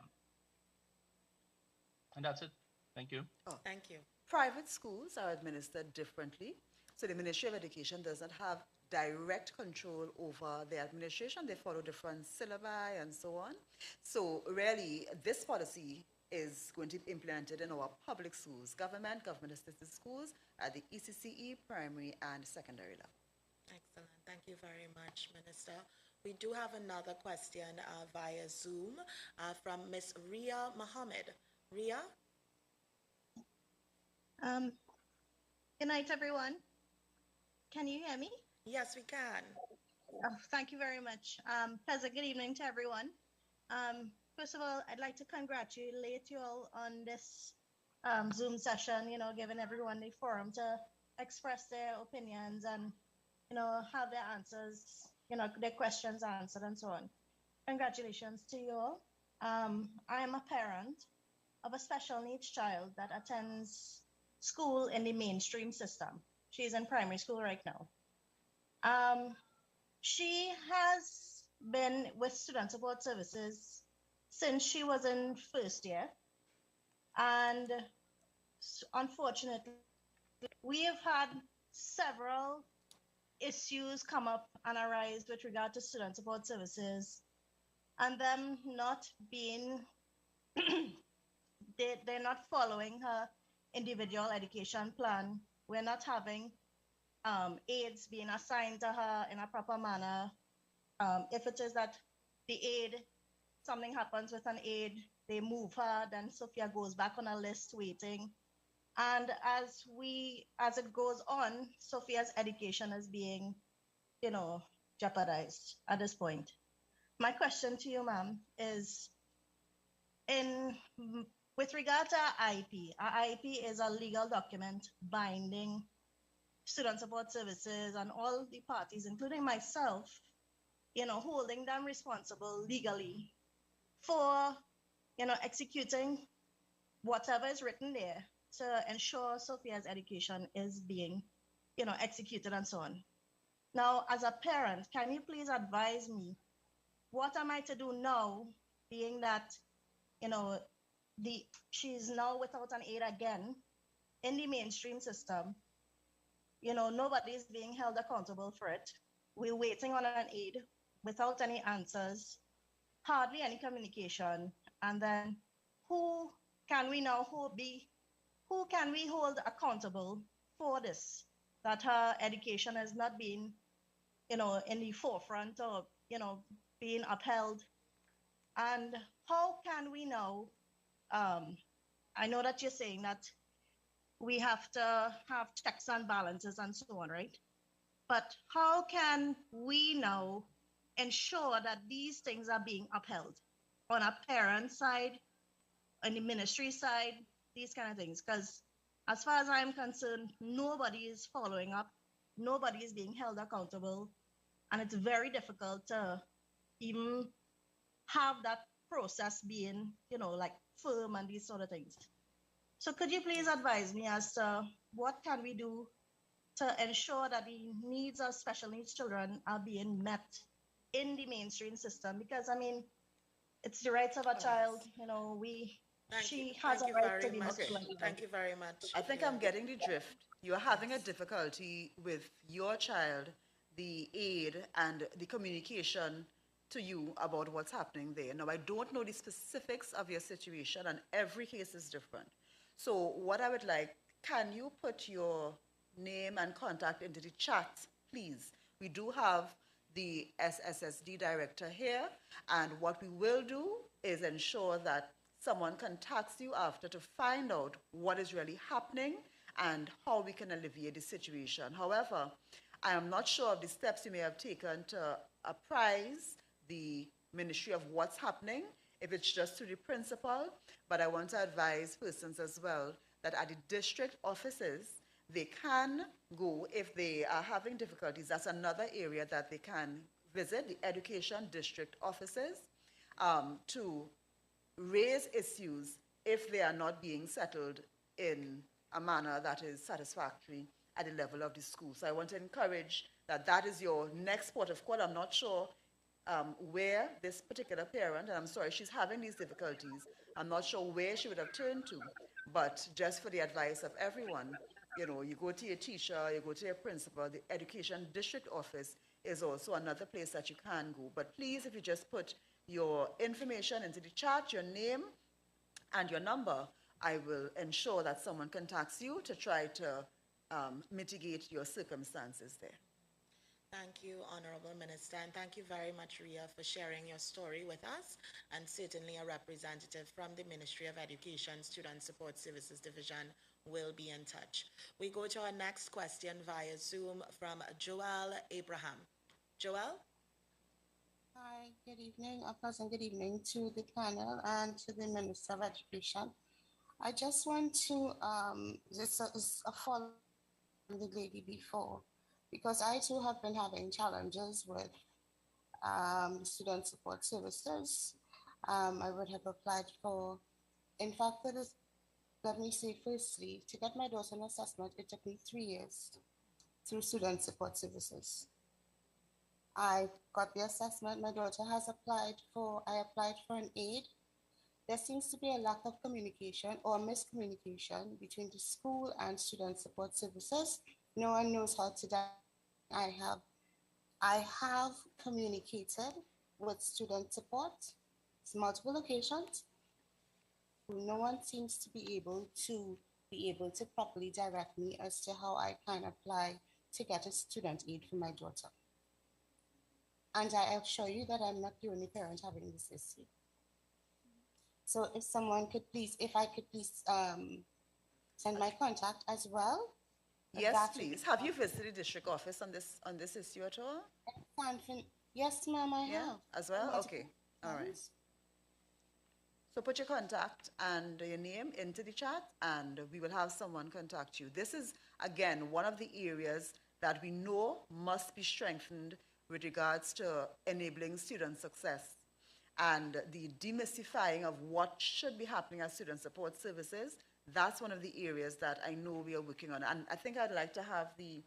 Speaker 10: And that's it. Thank you.
Speaker 3: Thank you.
Speaker 1: Private schools are administered differently. So the Ministry of Education doesn't have direct control over the administration. They follow different syllabi and so on. So really, this policy is going to be implemented in our public schools, government-assisted schools at the ECCE, primary and secondary level.
Speaker 3: Excellent. Thank you very much, Minister. We do have another question via Zoom from Miss Ria Mohammed. Ria?
Speaker 11: Good night, everyone. Can you hear me?
Speaker 3: Yes, we can.
Speaker 11: Oh, thank you very much. Pleasant good evening to everyone. First of all, I'd like to congratulate you all on this Zoom session, giving everyone the forum to express their opinions and, have their answers, their questions answered and so on. Congratulations to you all. I am a parent of a special needs child that attends school in the mainstream system. She's in primary school right now. She has been with Student Support Services since she was in first year. And unfortunately, we have had several issues come up and arise with regard to Student Support Services and them not being, they're not following her individual education plan. We're not having aids being assigned to her in a proper manner. If it is that the aid, something happens with an aid, they move her, then Sophia goes back on a list waiting. And as it goes on, Sophia's education is being, jeopardized at this point. My question to you, ma'am, is with regard to our IEP is a legal document binding Student Support Services and all the parties, including myself, holding them responsible legally for, executing whatever is written there to ensure Sophia's education is being, executed and so on. Now, as a parent, can you please advise me, what am I to do now, being that, she's now without an aid again in the mainstream system? Nobody is being held accountable for it. We're waiting on an aid without any answers, hardly any communication. And then who can we hold accountable for this? That her education has not been, in the forefront or, being upheld. And how can we now, I know that you're saying that we have to have checks and balances and so on, right? But how can we now ensure that these things are being upheld on a parent side, on the ministry side, these kind of things? Because as far as I'm concerned, nobody is following up, nobody is being held accountable, and it's very difficult to even have that process being, firm and these sort of things. So could you please advise me as to what can we do to ensure that the needs of special needs children are being met in the mainstream system? Because, it's the rights of a child, she has a right to be
Speaker 3: much. Thank you very much.
Speaker 1: I think I'm getting the drift. You're having a difficulty with your child, the aid and the communication to you about what's happening there. Now, I don't know the specifics of your situation, and every case is different. So what I would like, can you put your name and contact into the chat, please? We do have the SSSD director here, and what we will do is ensure that someone contacts you after to find out what is really happening and how we can alleviate the situation. However, I am not sure of the steps you may have taken to apprise the ministry of what's happening, if it's just to the principal, but I want to advise persons as well that at the district offices, they can go if they are having difficulties. That's another area that they can visit, the education district offices, to raise issues if they are not being settled in a manner that is satisfactory at the level of the school. So I want to encourage that that is your next port of call. I'm not sure where this particular parent, and I'm sorry she's having these difficulties, I'm not sure where she would have turned to, but just for the advice of everyone, you know, you go to your teacher, you go to your principal, the education district office is also another place that you can go. But please, if you just put your information into the chat, your name and your number, I will ensure that someone contacts you to try to mitigate your circumstances there.
Speaker 3: Thank you, Honorable Minister, and thank you very much, Ria, for sharing your story with us, and certainly a representative from the Ministry of Education Student Support Services Division will be in touch. We go to our next question via Zoom from Joel Abraham. Joel?
Speaker 12: Hi, good evening. A pleasant good evening to the panel and to the Minister of Education. I just want to, this is a follow from the lady before, because I too have been having challenges with student support services. I would have applied for, in fact, let me say firstly, to get my daughter an assessment, it took me 3 years through student support services. I got the assessment, my daughter has applied for, I applied for an aid. There seems to be a lack of communication or miscommunication between the school and student support services. No one knows how to I have communicated with student support on multiple occasions. No one seems to be able to properly direct me as to how I can apply to get a student aid for my daughter. And I assure you that I'm not the only parent having this issue. So if someone could please, if I could please send my contact as well.
Speaker 1: Yes, please. Have you visited the district office on this issue at all?
Speaker 12: Yes, ma'am, I have.
Speaker 1: As well? Okay. All right. So put your contact and your name into the chat, and we will have someone contact you. This is, again, one of the areas that we know must be strengthened with regards to enabling student success and the demystifying of what should be happening at student support services. That's one of the areas that I know we are working on. And I think I'd like to have the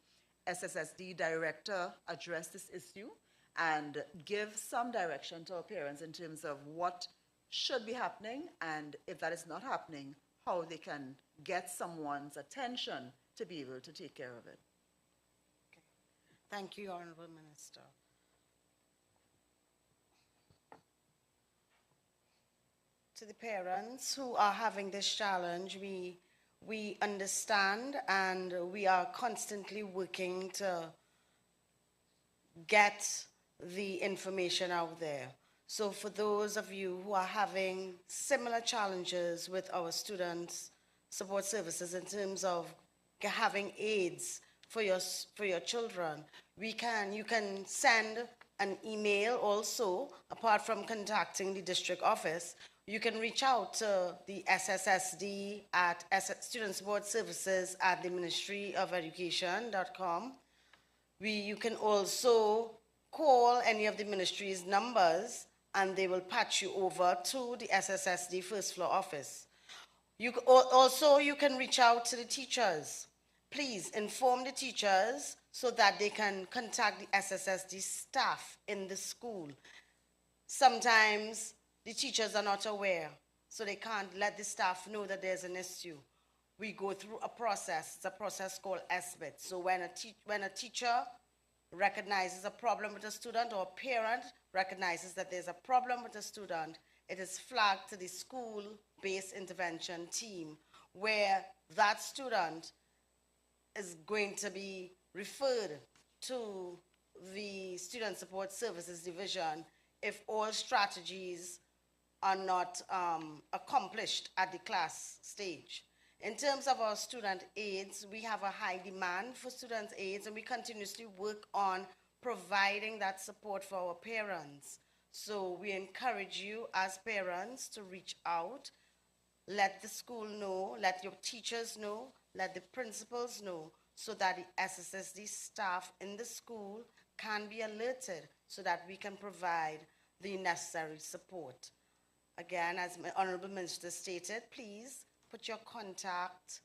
Speaker 1: SSSD director address this issue and give some direction to our parents in terms of what should be happening, and if that is not happening, how they can get someone's attention to be able to take care of it.
Speaker 9: Okay. Thank you, Honorable Minister. To the parents who are having this challenge, we understand, and we are constantly working to get the information out there. So for those of you who are having similar challenges with our students' support services in terms of having aids for your children, you can send an email also, apart from contacting the district office. You can reach out to the SSSD at Student Support Services at the Ministry of Education.com. You can also call any of the ministry's numbers, and they will patch you over to the SSSD first floor office. You can reach out to the teachers. Please inform the teachers so that they can contact the SSSD staff in the school. Sometimes the teachers are not aware, so they can't let the staff know that there's an issue. We go through a process. It's a process called SBIT. So when a teacher recognizes a problem with a student, or a parent recognizes that there's a problem with a student, it is flagged to the school-based intervention team, where that student is going to be referred to the Student Support Services Division if all strategies are not accomplished at the class stage. In terms of our student aids, we have a high demand for student aids, and we continuously work on providing that support for our parents. So we encourage you as parents to reach out, let the school know, let your teachers know, let the principals know, so that the SSSD staff in the school can be alerted so that we can provide the necessary support. Again, as my Honorable Minister stated, please put your contact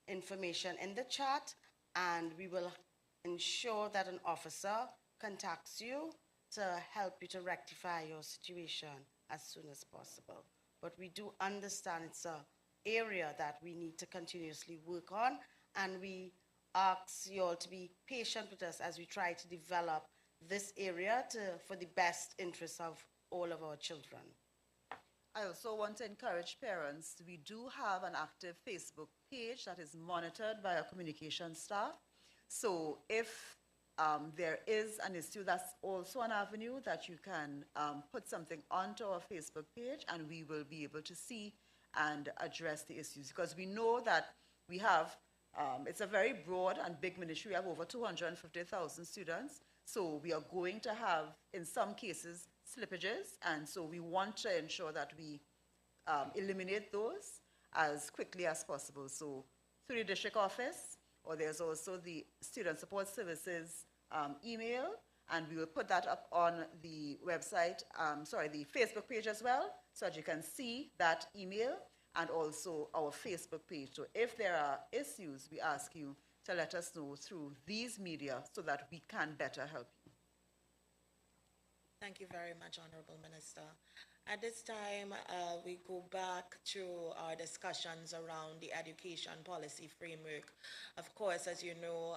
Speaker 12: information in the chat, and we will ensure that an officer contacts you to help you to rectify your situation as soon as possible. But we do understand it's an area that we need to continuously work on, and we ask you all to be patient with us as we try to develop this area for the best interests of all of our children.
Speaker 1: I also want to encourage parents. We do have an active Facebook page that is monitored by our communication staff. So if there is an issue, that's also an avenue that you can put something onto our Facebook page, and we will be able to see and address the issues. Because we know that we have, it's a very broad and big ministry. We have over 250,000 students. So we are going to have, in some cases, slippages. And so we want to ensure that we eliminate those as quickly as possible. So through the district office, or there's also the Student Support Services email, and we will put that up on the website, the Facebook page as well, so that you can see that email and also our Facebook page. So if there are issues, we ask you to let us know through these media so that we can better help you.
Speaker 3: Thank you very much, Honorable Minister. At this time, we go back to our discussions around the education policy framework. Of course, as you know,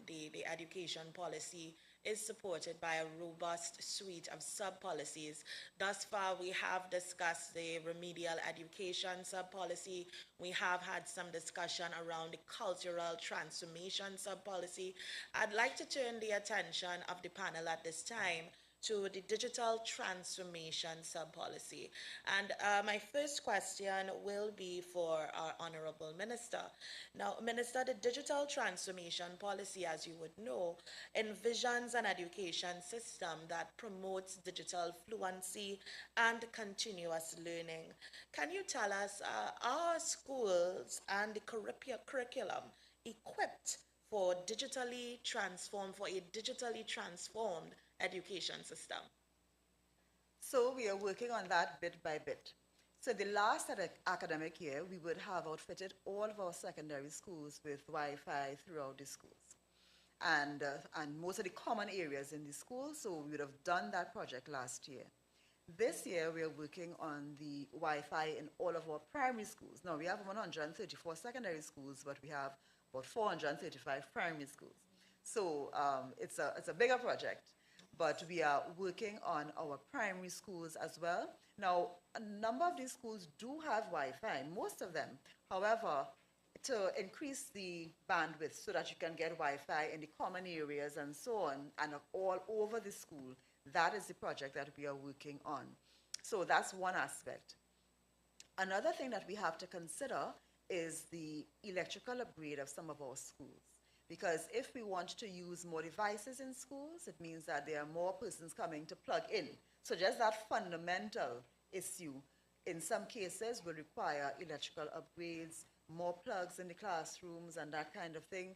Speaker 3: the education policy is supported by a robust suite of sub-policies. Thus far, we have discussed the remedial education sub-policy. We have had some discussion around the cultural transformation sub-policy. I'd like to turn the attention of the panel at this time to the digital transformation sub-policy. And my first question will be for our Honorable Minister. Now, Minister, the digital transformation policy, as you would know, envisions an education system that promotes digital fluency and continuous learning. Can you tell us, are schools and the curriculum equipped for a digitally transformed education system?
Speaker 1: So we are working on that bit by bit. So the last academic year, we would have outfitted all of our secondary schools with Wi-Fi throughout the schools, and most of the common areas in the school. So we would have done that project last year. This year, we are working on the Wi-Fi in all of our primary schools. Now, we have 134 secondary schools, but we have about 435 primary schools. So it's a bigger project, but we are working on our primary schools as well. Now, a number of these schools do have Wi-Fi, most of them. However, to increase the bandwidth so that you can get Wi-Fi in the common areas and so on, and all over the school, that is the project that we are working on. So that's one aspect. Another thing that we have to consider is the electrical upgrade of some of our schools. Because if we want to use more devices in schools, it means that there are more persons coming to plug in. So just that fundamental issue, in some cases, will require electrical upgrades, more plugs in the classrooms and that kind of thing,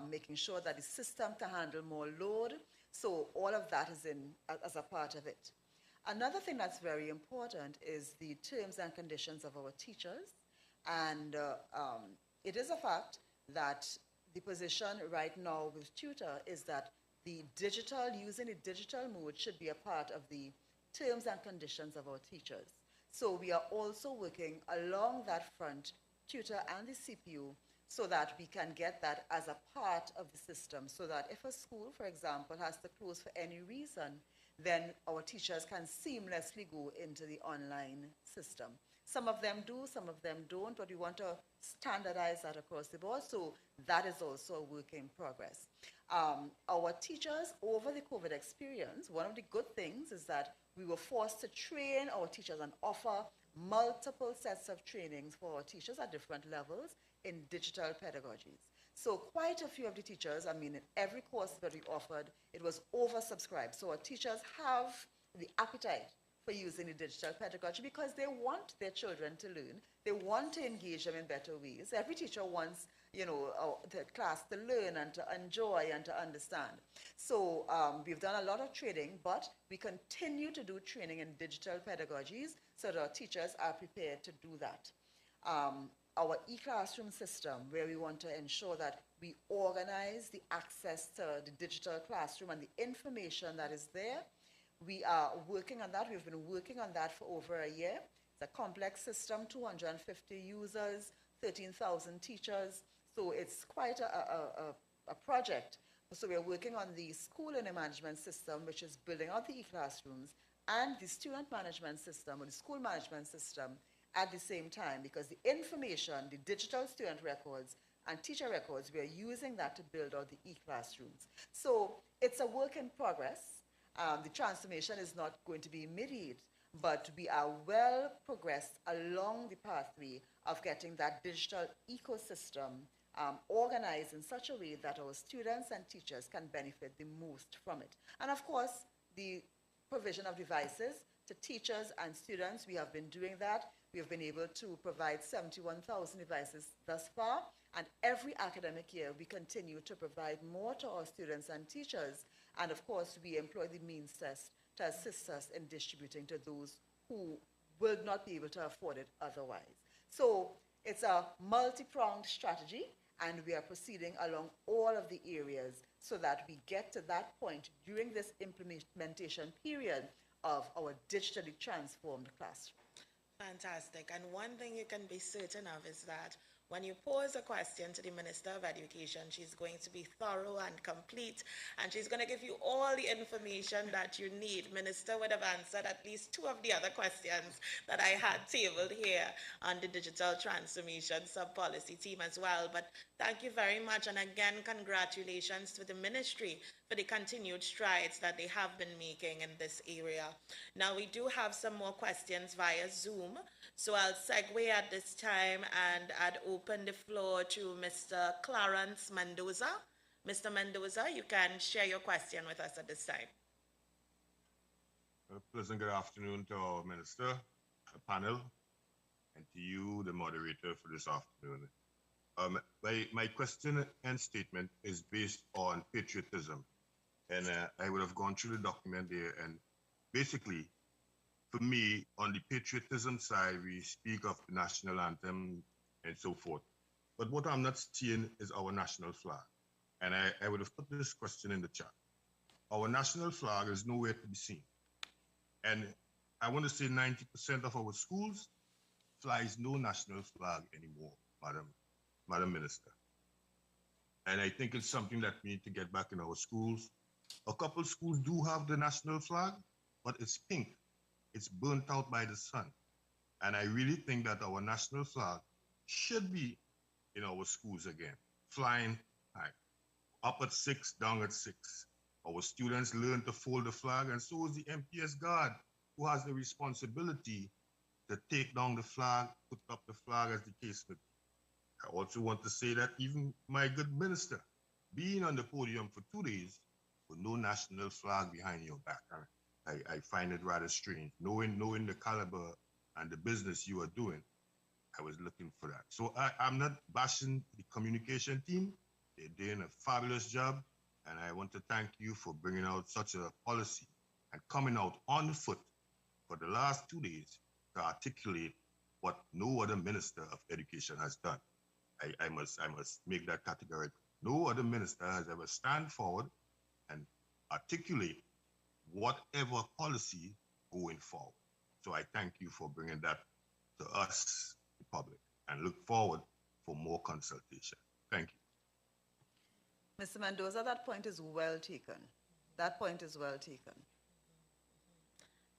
Speaker 1: making sure that the system can handle more load. So all of that is in as a part of it. Another thing that's very important is the terms and conditions of our teachers. And it is a fact that the position right now with tutor is that using the digital mode should be a part of the terms and conditions of our teachers. So we are also working along that front, tutor and the CPU, so that we can get that as a part of the system, so that if a school, for example, has to close for any reason, then our teachers can seamlessly go into the online system. Some of them do, some of them don't, but we want to standardize that across the board, so that is also a work in progress. Our teachers, over the COVID experience, one of the good things is that we were forced to train our teachers and offer multiple sets of trainings for our teachers at different levels in digital pedagogies. So quite a few of the teachers, in every course that we offered, it was oversubscribed. So our teachers have the appetite for using the digital pedagogy because they want their children to learn. They want to engage them in better ways. Every teacher wants, the class to learn and to enjoy and to understand. So we've done a lot of training, but we continue to do training in digital pedagogies so that our teachers are prepared to do that. our e-classroom system, where we want to ensure that we organize the access to the digital classroom and the information that is there. We are working on that. We've been working on that for over a year. It's a complex system, 250 users, 13,000 teachers. So it's quite a project. So we're working on the school learning management system, which is building out the e-classrooms, and the student management system or the school management system at the same time, because the information, the digital student records and teacher records, we are using that to build out the e-classrooms. So it's a work in progress. The transformation is not going to be immediate, but we are well progressed along the pathway of getting that digital ecosystem organized in such a way that our students and teachers can benefit the most from it. And of course, the provision of devices to teachers and students, we have been doing that. We have been able to provide 71,000 devices thus far, and every academic year we continue to provide more to our students and teachers. And of course, we employ the means test to assist us in distributing to those who will not be able to afford it otherwise. So it's a multi-pronged strategy, and we are proceeding along all of the areas so that we get to that point during this implementation period of our digitally transformed classroom.
Speaker 3: Fantastic. And one thing you can be certain of is that when you pose a question to the Minister of Education, she's going to be thorough and complete, and she's going to give you all the information that you need. Minister would have answered at least two of the other questions that I had tabled here on the digital transformation sub-policy team as well. But thank you very much, and again, congratulations to the ministry for the continued strides that they have been making in this area. Now, we do have some more questions via Zoom, so I'll segue at this time and I'd open the floor to Mr. Clarence Mendoza. Mr. Mendoza, you can share your question with us at this time.
Speaker 13: A pleasant good afternoon to our minister, the panel, and to you, the moderator, for this afternoon. My question and statement is based on patriotism, and I would have gone through the document there, and basically, for me, on the patriotism side, we speak of the national anthem and so forth. But what I'm not seeing is our national flag. And I would have put this question in the chat. Our national flag is nowhere to be seen. And I want to say 90% of our schools flies no national flag anymore, Madam Minister. And I think it's something that we need to get back in our schools. A couple schools do have the national flag, but it's pink. It's burnt out by the sun. And I really think that our national flag should be in our schools again, flying high, up at 6, down at 6. Our students learn to fold the flag, and so is the MPS Guard, who has the responsibility to take down the flag, put up the flag, as the case may be. I also want to say that even my good minister, being on the podium for 2 days with no national flag behind your back, I find it rather strange. Knowing the caliber and the business you are doing, I was looking for that. So I'm not bashing the communication team. They're doing a fabulous job. And I want to thank you for bringing out such a policy and coming out on foot for the last 2 days to articulate what no other minister of education has done. I must make that categorical. No other minister has ever stand forward and articulate whatever policy going forward. So I thank you for bringing that to us, the public, and look forward for more consultation. Thank you.
Speaker 1: Mr. Mendoza, that point is well taken. That point is well taken.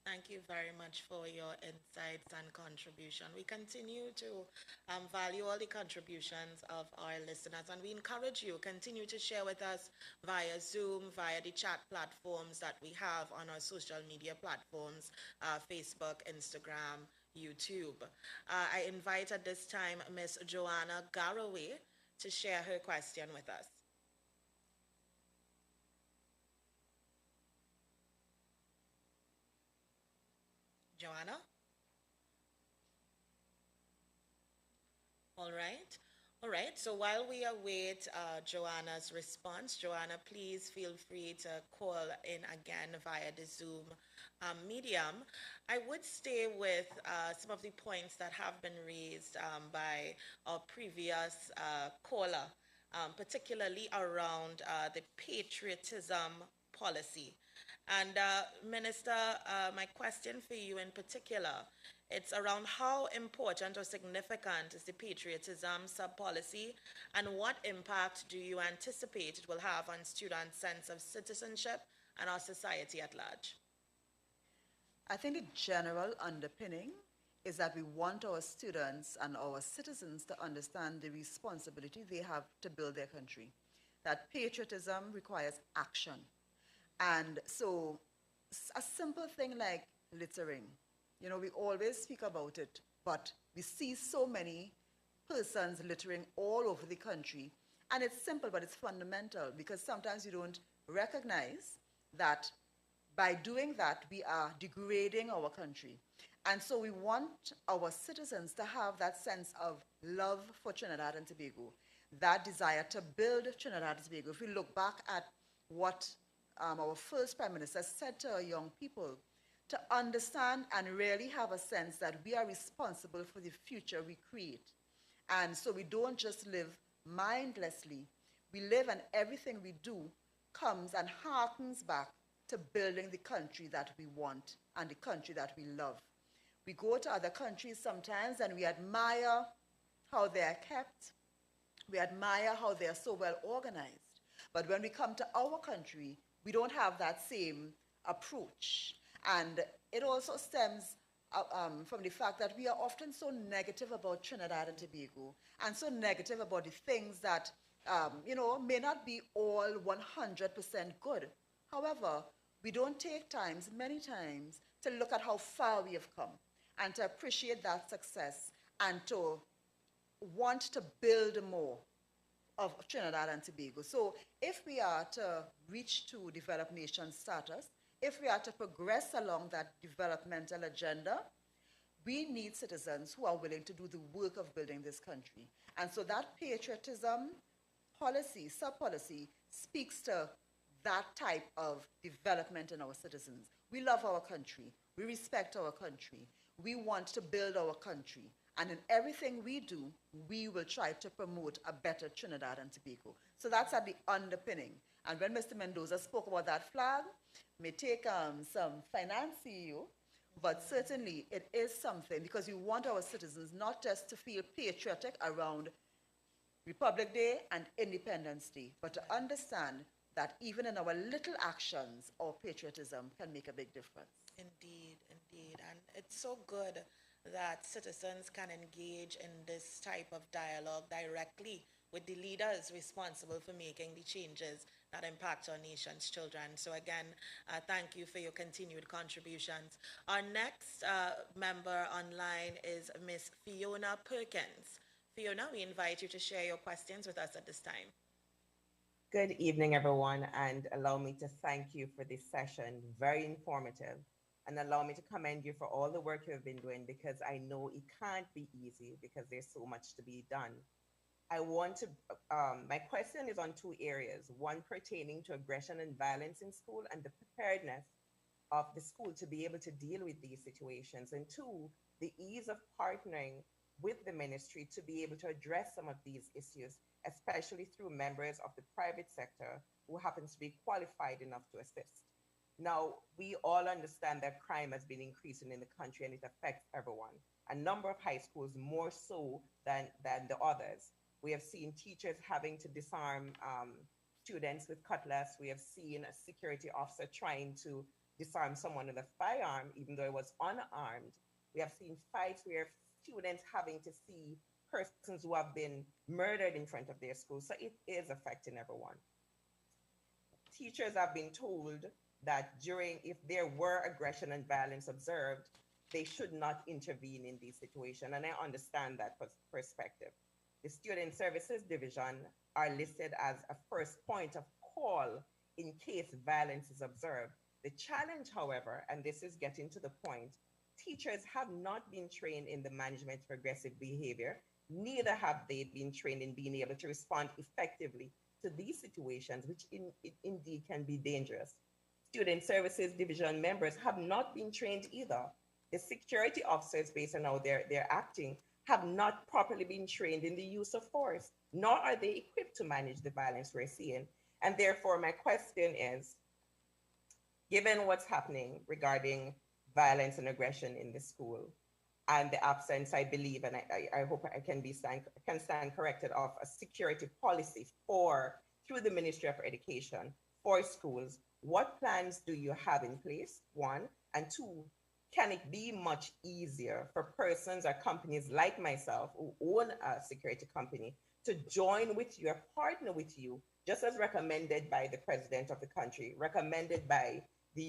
Speaker 3: Thank you very much for your insights and contribution. We continue to value all the contributions of our listeners, and we encourage you continue to share with us via Zoom, via the chat platforms that we have on our social media platforms, Facebook, Instagram, YouTube. I invite at this time Ms. Joanna Garraway to share her question with us. Joanna? All right. All right, so while we await Joanna's response, Joanna, please feel free to call in again via the Zoom medium. I would stay with some of the points that have been raised by our previous caller, particularly around the patriotism policy. And Minister, my question for you in particular, it's around how important or significant is the patriotism sub-policy, and what impact do you anticipate it will have on students' sense of citizenship and our society at large?
Speaker 1: I think the general underpinning is that we want our students and our citizens to understand the responsibility they have to build their country. That patriotism requires action. And so a simple thing like littering, you know, we always speak about it, but we see so many persons littering all over the country. And it's simple, but it's fundamental, because sometimes you don't recognize that by doing that, we are degrading our country. And so we want our citizens to have that sense of love for Trinidad and Tobago, that desire to build Trinidad and Tobago. If we look back at what our first Prime Minister said to our young people, to understand and really have a sense that we are responsible for the future we create. And so we don't just live mindlessly. We live, and everything we do comes and harkens back to building the country that we want and the country that we love. We go to other countries sometimes and we admire how they are kept. We admire how they are so well organized. But when we come to our country, we don't have that same approach. And it also stems from the fact that we are often so negative about Trinidad and Tobago, and so negative about the things that, may not be all 100% good. However, we don't take many times, to look at how far we have come and to appreciate that success and to want to build more of Trinidad and Tobago. So if we are to reach to developed nation status, if we are to progress along that developmental agenda, we need citizens who are willing to do the work of building this country. And so that patriotism policy, sub-policy, speaks to that type of development in our citizens. We love our country. We respect our country. We want to build our country. And in everything we do, we will try to promote a better Trinidad and Tobago. So that's at the underpinning. And when Mr. Mendoza spoke about that flag, may take some finance EU, but certainly it is something, because we want our citizens not just to feel patriotic around Republic Day and Independence Day, but to understand that even in our little actions, our patriotism can make a big difference.
Speaker 3: Indeed, indeed. And it's so good that citizens can engage in this type of dialogue directly with the leaders responsible for making the changes that impact our nation's children. So again, thank you for your continued contributions. Our next member online is Miss Fiona Perkins. Fiona, we invite you to share your questions with us at this time.
Speaker 14: Good evening, everyone, and allow me to thank you for this session. Very informative. And allow me to commend you for all the work you have been doing, because I know it can't be easy because there's so much to be done. I want to, my question is on two areas, one pertaining to aggression and violence in school and the preparedness of the school to be able to deal with these situations, and two, the ease of partnering with the ministry to be able to address some of these issues, especially through members of the private sector who happens to be qualified enough to assist. Now, we all understand that crime has been increasing in the country and it affects everyone. A number of high schools more so than the others. We have seen teachers having to disarm students with cutlass. We have seen a security officer trying to disarm someone with a firearm, even though it was unarmed. We have seen fights where students having to see persons who have been murdered in front of their school. So it is affecting everyone. Teachers have been told that if there were aggression and violence observed, they should not intervene in these situations. And I understand that perspective. The Student Services Division are listed as a first point of call in case violence is observed. The challenge, however, and this is getting to the point, teachers have not been trained in the management of aggressive behavior. neither have they been trained in being able to respond effectively to these situations, which indeed can be dangerous. Student Services Division members have not been trained either. The security officers, based on how they're acting, have not properly been trained in the use of force, nor are they equipped to manage the violence we're seeing. And therefore, my question is, given what's happening regarding violence and aggression in the school, and the absence, I believe, and I hope I can stand corrected, of a security policy through the Ministry of Education for schools, what plans do you have in place, one? And two, can it be much easier for persons or companies like myself who own a security company to join with you or partner with you, just as recommended by the president of the country, recommended by the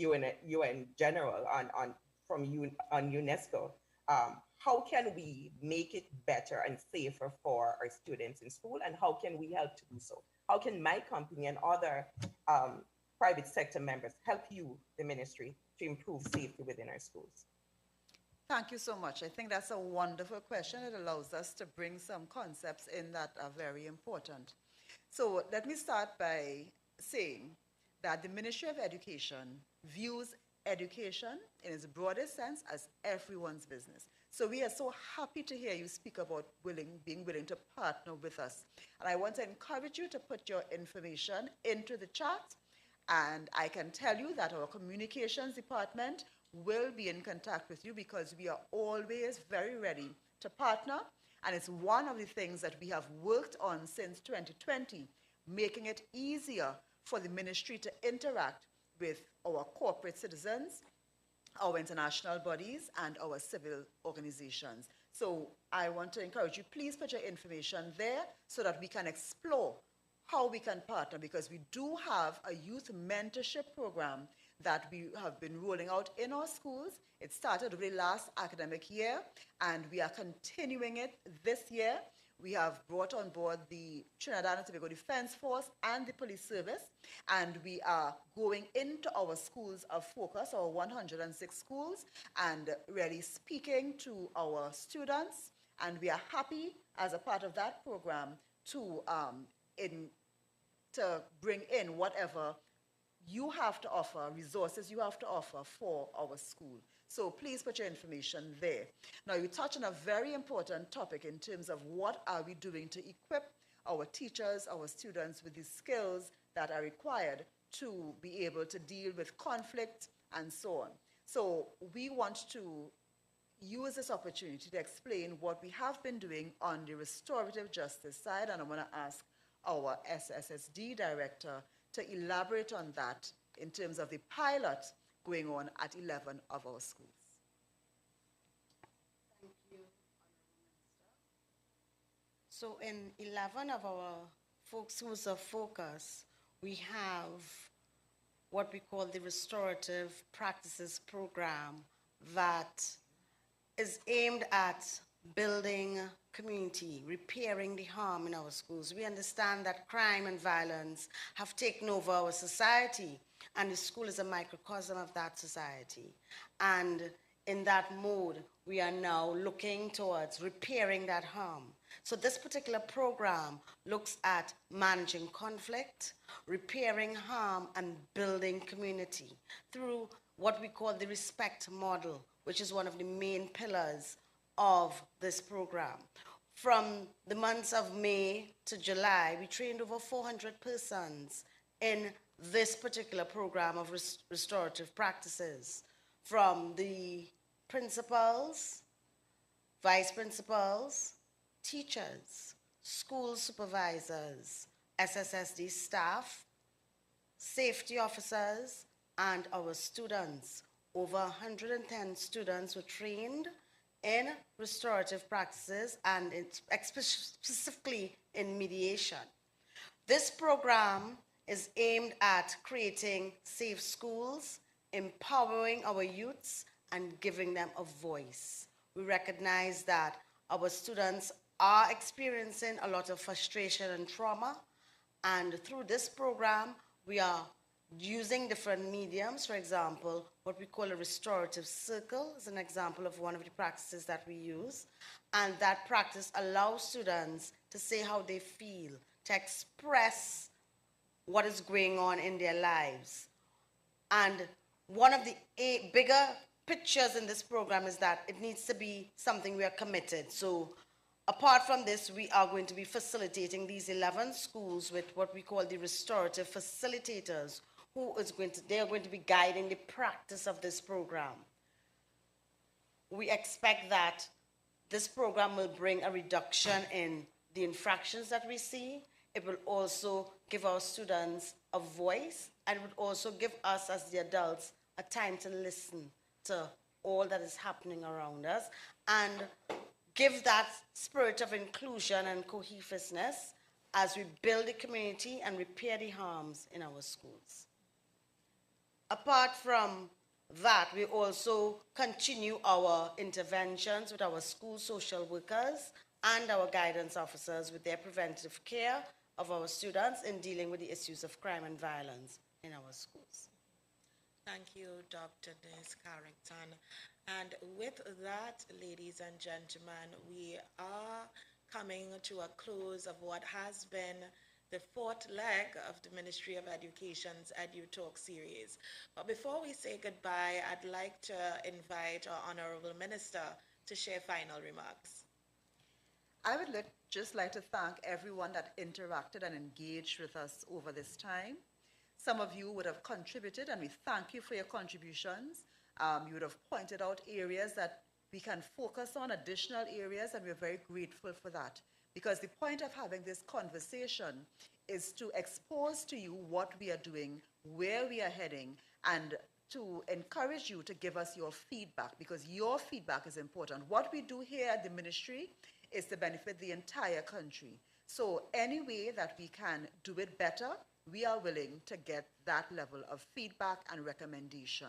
Speaker 14: UN General on UNESCO? How can we make it better and safer for our students in school, and how can we help to do so? How can my company and other private sector members help you, the ministry, to improve safety within our schools?
Speaker 1: Thank you so much. I think that's a wonderful question. It allows us to bring some concepts in that are very important. So let me start by saying that the Ministry of Education views education in its broadest sense as everyone's business. So we are so happy to hear you speak about being willing to partner with us. And I want to encourage you to put your information into the chat. And I can tell you that our communications department will be in contact with you, because we are always very ready to partner. And it's one of the things that we have worked on since 2020, making it easier for the ministry to interact with our corporate citizens, our international bodies, and our civil organizations. So I want to encourage you, please put your information there so that we can explore how we can partner, because we do have a youth mentorship program that we have been rolling out in our schools. It started really last academic year, and we are continuing it this year. We have brought on board the Trinidad and Tobago Defense Force and the police service, and we are going into our schools of focus, our 106 schools, and really speaking to our students. And we are happy, as a part of that program, to bring in whatever you have to offer, resources you have to offer for our school. So please put your information there. Now, you touch on a very important topic in terms of what are we doing to equip our teachers, our students with the skills that are required to be able to deal with conflict and so on. So we want to use this opportunity to explain what we have been doing on the restorative justice side, and I'm going to ask our SSSD director to elaborate on that in terms of the pilot going on at 11 of our schools.
Speaker 9: Thank you, Honorable Minister. So in 11 of our schools of focus, we have what we call the Restorative Practices Program that is aimed at building community, repairing the harm in our schools. We understand that crime and violence have taken over our society, and the school is a microcosm of that society. And in that mode, we are now looking towards repairing that harm. So this particular program looks at managing conflict, repairing harm, and building community through what we call the respect model, which is one of the main pillars of this program. From the months of May to July, we trained over 400 persons in this particular program of restorative practices, from the principals, vice principals, teachers, school supervisors, SSSD staff, safety officers, and our students. Over 110 students were trained in restorative practices and specifically in mediation. This program is aimed at creating safe schools, empowering our youths, and giving them a voice. We recognize that our students are experiencing a lot of frustration and trauma, and through this program, we are using different mediums. For example, what we call a restorative circle is an example of one of the practices that we use. And that practice allows students to say how they feel, to express what is going on in their lives. And one of the bigger pictures in this program is that it needs to be something we are committed. So apart from this, we are going to be facilitating these 11 schools with what we call the restorative facilitators, they are going to be guiding the practice of this program. We expect that this program will bring a reduction in the infractions that we see. It will also give our students a voice, and it would also give us as the adults a time to listen to all that is happening around us and give that spirit of inclusion and cohesiveness as we build the community and repair the harms in our schools. Apart from that, we also continue our interventions with our school social workers and our guidance officers with their preventative care of our students in dealing with the issues of crime and violence in our schools.
Speaker 3: Thank you, Dr. Denise Carrington. And with that, ladies and gentlemen, we are coming to a close of what has been the fourth leg of the Ministry of Education's EdU Talk series. But before we say goodbye, I'd like to invite our Honorable Minister to share final remarks.
Speaker 1: I would just like to thank everyone that interacted and engaged with us over this time. Some of you would have contributed, and we thank you for your contributions. You would have pointed out areas that we can focus on, additional areas, and we're very grateful for that. Because the point of having this conversation is to expose to you what we are doing, where we are heading, and to encourage you to give us your feedback, because your feedback is important. What we do here at the ministry is to benefit the entire country. So any way that we can do it better, we are willing to get that level of feedback and recommendation.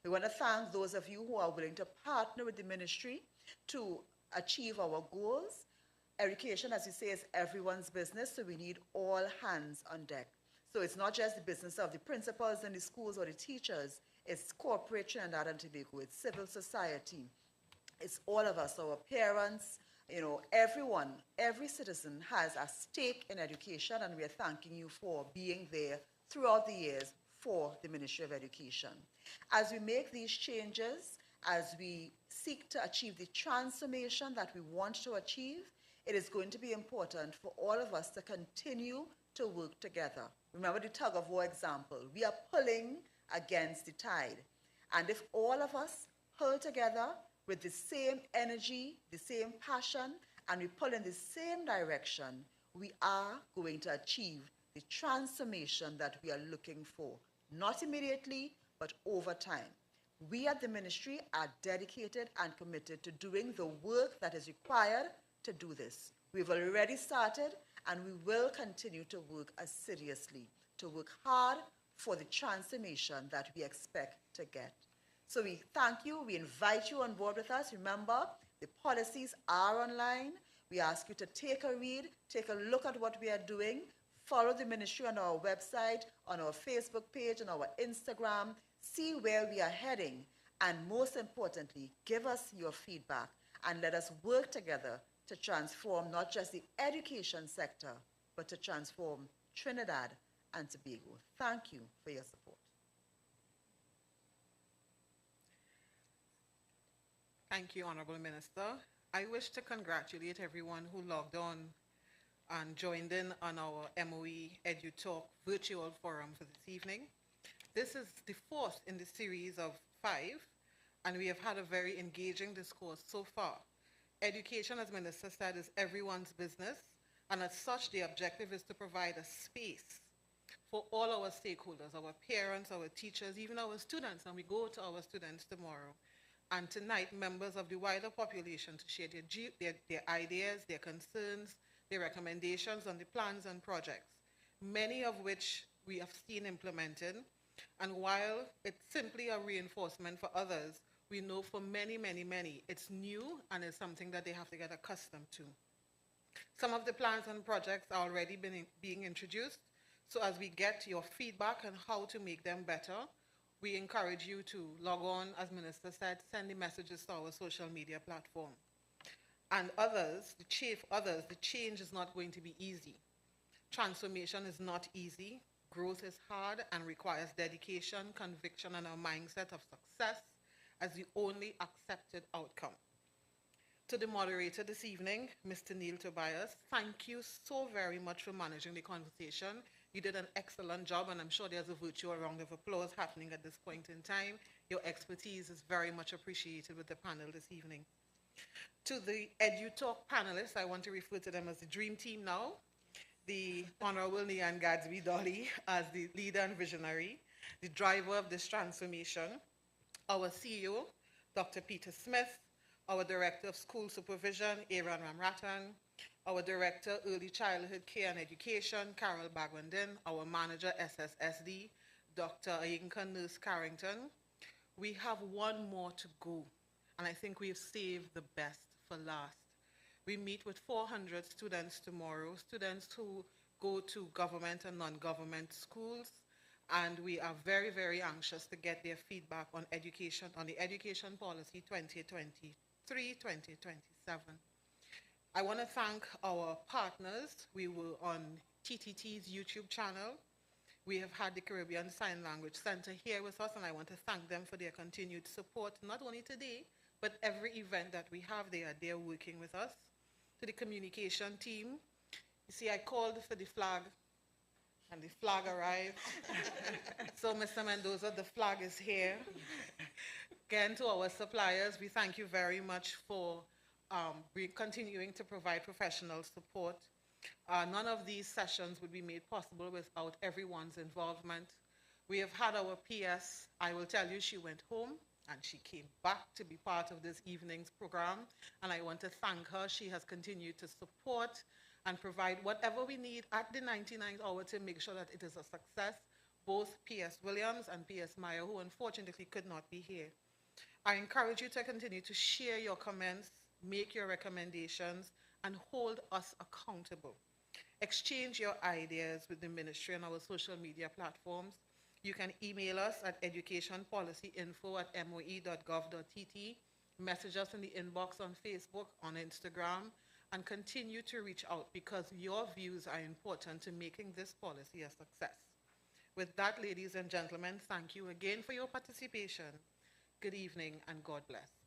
Speaker 1: We want to thank those of you who are willing to partner with the ministry to achieve our goals. Education, as you say, is everyone's business, so we need all hands on deck. So it's not just the business of the principals and the schools or the teachers, it's corporate Trinidad and Tobago, it's civil society, it's all of us, our parents, everyone, every citizen has a stake in education, and we are thanking you for being there throughout the years for the Ministry of Education. As we make these changes, as we seek to achieve the transformation that we want to achieve, it is going to be important for all of us to continue to work together. Remember the tug of war example. We are pulling against the tide. And if all of us pull together with the same energy, the same passion, and we pull in the same direction, we are going to achieve the transformation that we are looking for. Not immediately, but over time. We at the ministry are dedicated and committed to doing the work that is required to do this. We've already started, and we will continue to work as seriously, to work hard for the transformation that we expect to get. So we thank you. We invite you on board with us. Remember, the policies are online. We ask you to take a read, take a look at what we are doing, follow the ministry on our website, on our Facebook page, on our Instagram, see where we are heading, and most importantly, give us your feedback and let us work together to transform not just the education sector, but to transform Trinidad and Tobago. Thank you for your support.
Speaker 2: Thank you, Honorable Minister. I wish to congratulate everyone who logged on and joined in on our MOE EdU Talk virtual forum for this evening. This is the fourth in the series of 5, and we have had a very engaging discourse so far. Education, as Minister said, is everyone's business, and as such, the objective is to provide a space for all our stakeholders, our parents, our teachers, even our students, and we go to our students tomorrow. And tonight, members of the wider population to share their ideas, their concerns, their recommendations on the plans and projects, many of which we have seen implemented. And while it's simply a reinforcement for others, we know for many, it's new and it's something that they have to get accustomed to. Some of the plans and projects are already being introduced. So as we get your feedback on how to make them better, we encourage you to log on, as Minister said, send the messages to our social media platform. And others, the change is not going to be easy. Transformation is not easy. Growth is hard and requires dedication, conviction, and a mindset of success as the only accepted outcome. To the moderator this evening, Mr. Neil Tobias, thank you so very much for managing the conversation. You did an excellent job, and I'm sure there's a virtual round of applause happening at this point in time. Your expertise is very much appreciated with the panel this evening. To the EdU Talk panelists, I want to refer to them as the dream team now. The Honorable Nian Gadsby Dolly as the leader and visionary, the driver of this transformation, our CEO, Dr. Peter Smith, our Director of School Supervision, Aaron Ramratan, our Director, Early Childhood Care and Education, Carol Bagwandin, our Manager, SSSD, Dr. Ayinka Nurse Carrington. We have one more to go, and I think we've saved the best for last. We meet with 400 students tomorrow, students who go to government and non-government schools, and we are very, very anxious to get their feedback on education, on the Education Policy 2023-2027. I want to thank our partners. We were on TTT's YouTube channel. We have had the Caribbean Sign Language Center here with us, and I want to thank them for their continued support, not only today, but every event that we have, they are there working with us. To the communication team, you see, I called for the flag, and the flag arrived. So, Mr. Mendoza, the flag is here. Again, to our suppliers, we thank you very much for continuing to provide professional support. None of these sessions would be made possible without everyone's involvement. We have had our PS. I will tell you, she went home and she came back to be part of this evening's program, and I want to thank her. She has continued to support and provide whatever we need at the 99th hour to make sure that it is a success, both P.S. Williams and P.S. Meyer, who unfortunately could not be here. I encourage you to continue to share your comments, make your recommendations, and hold us accountable. Exchange your ideas with the ministry on our social media platforms. You can email us at educationpolicyinfo@moe.gov.tt, message us in the inbox on Facebook, on Instagram, and continue to reach out because your views are important to making this policy a success. With that, ladies and gentlemen, thank you again for your participation. Good evening and God bless.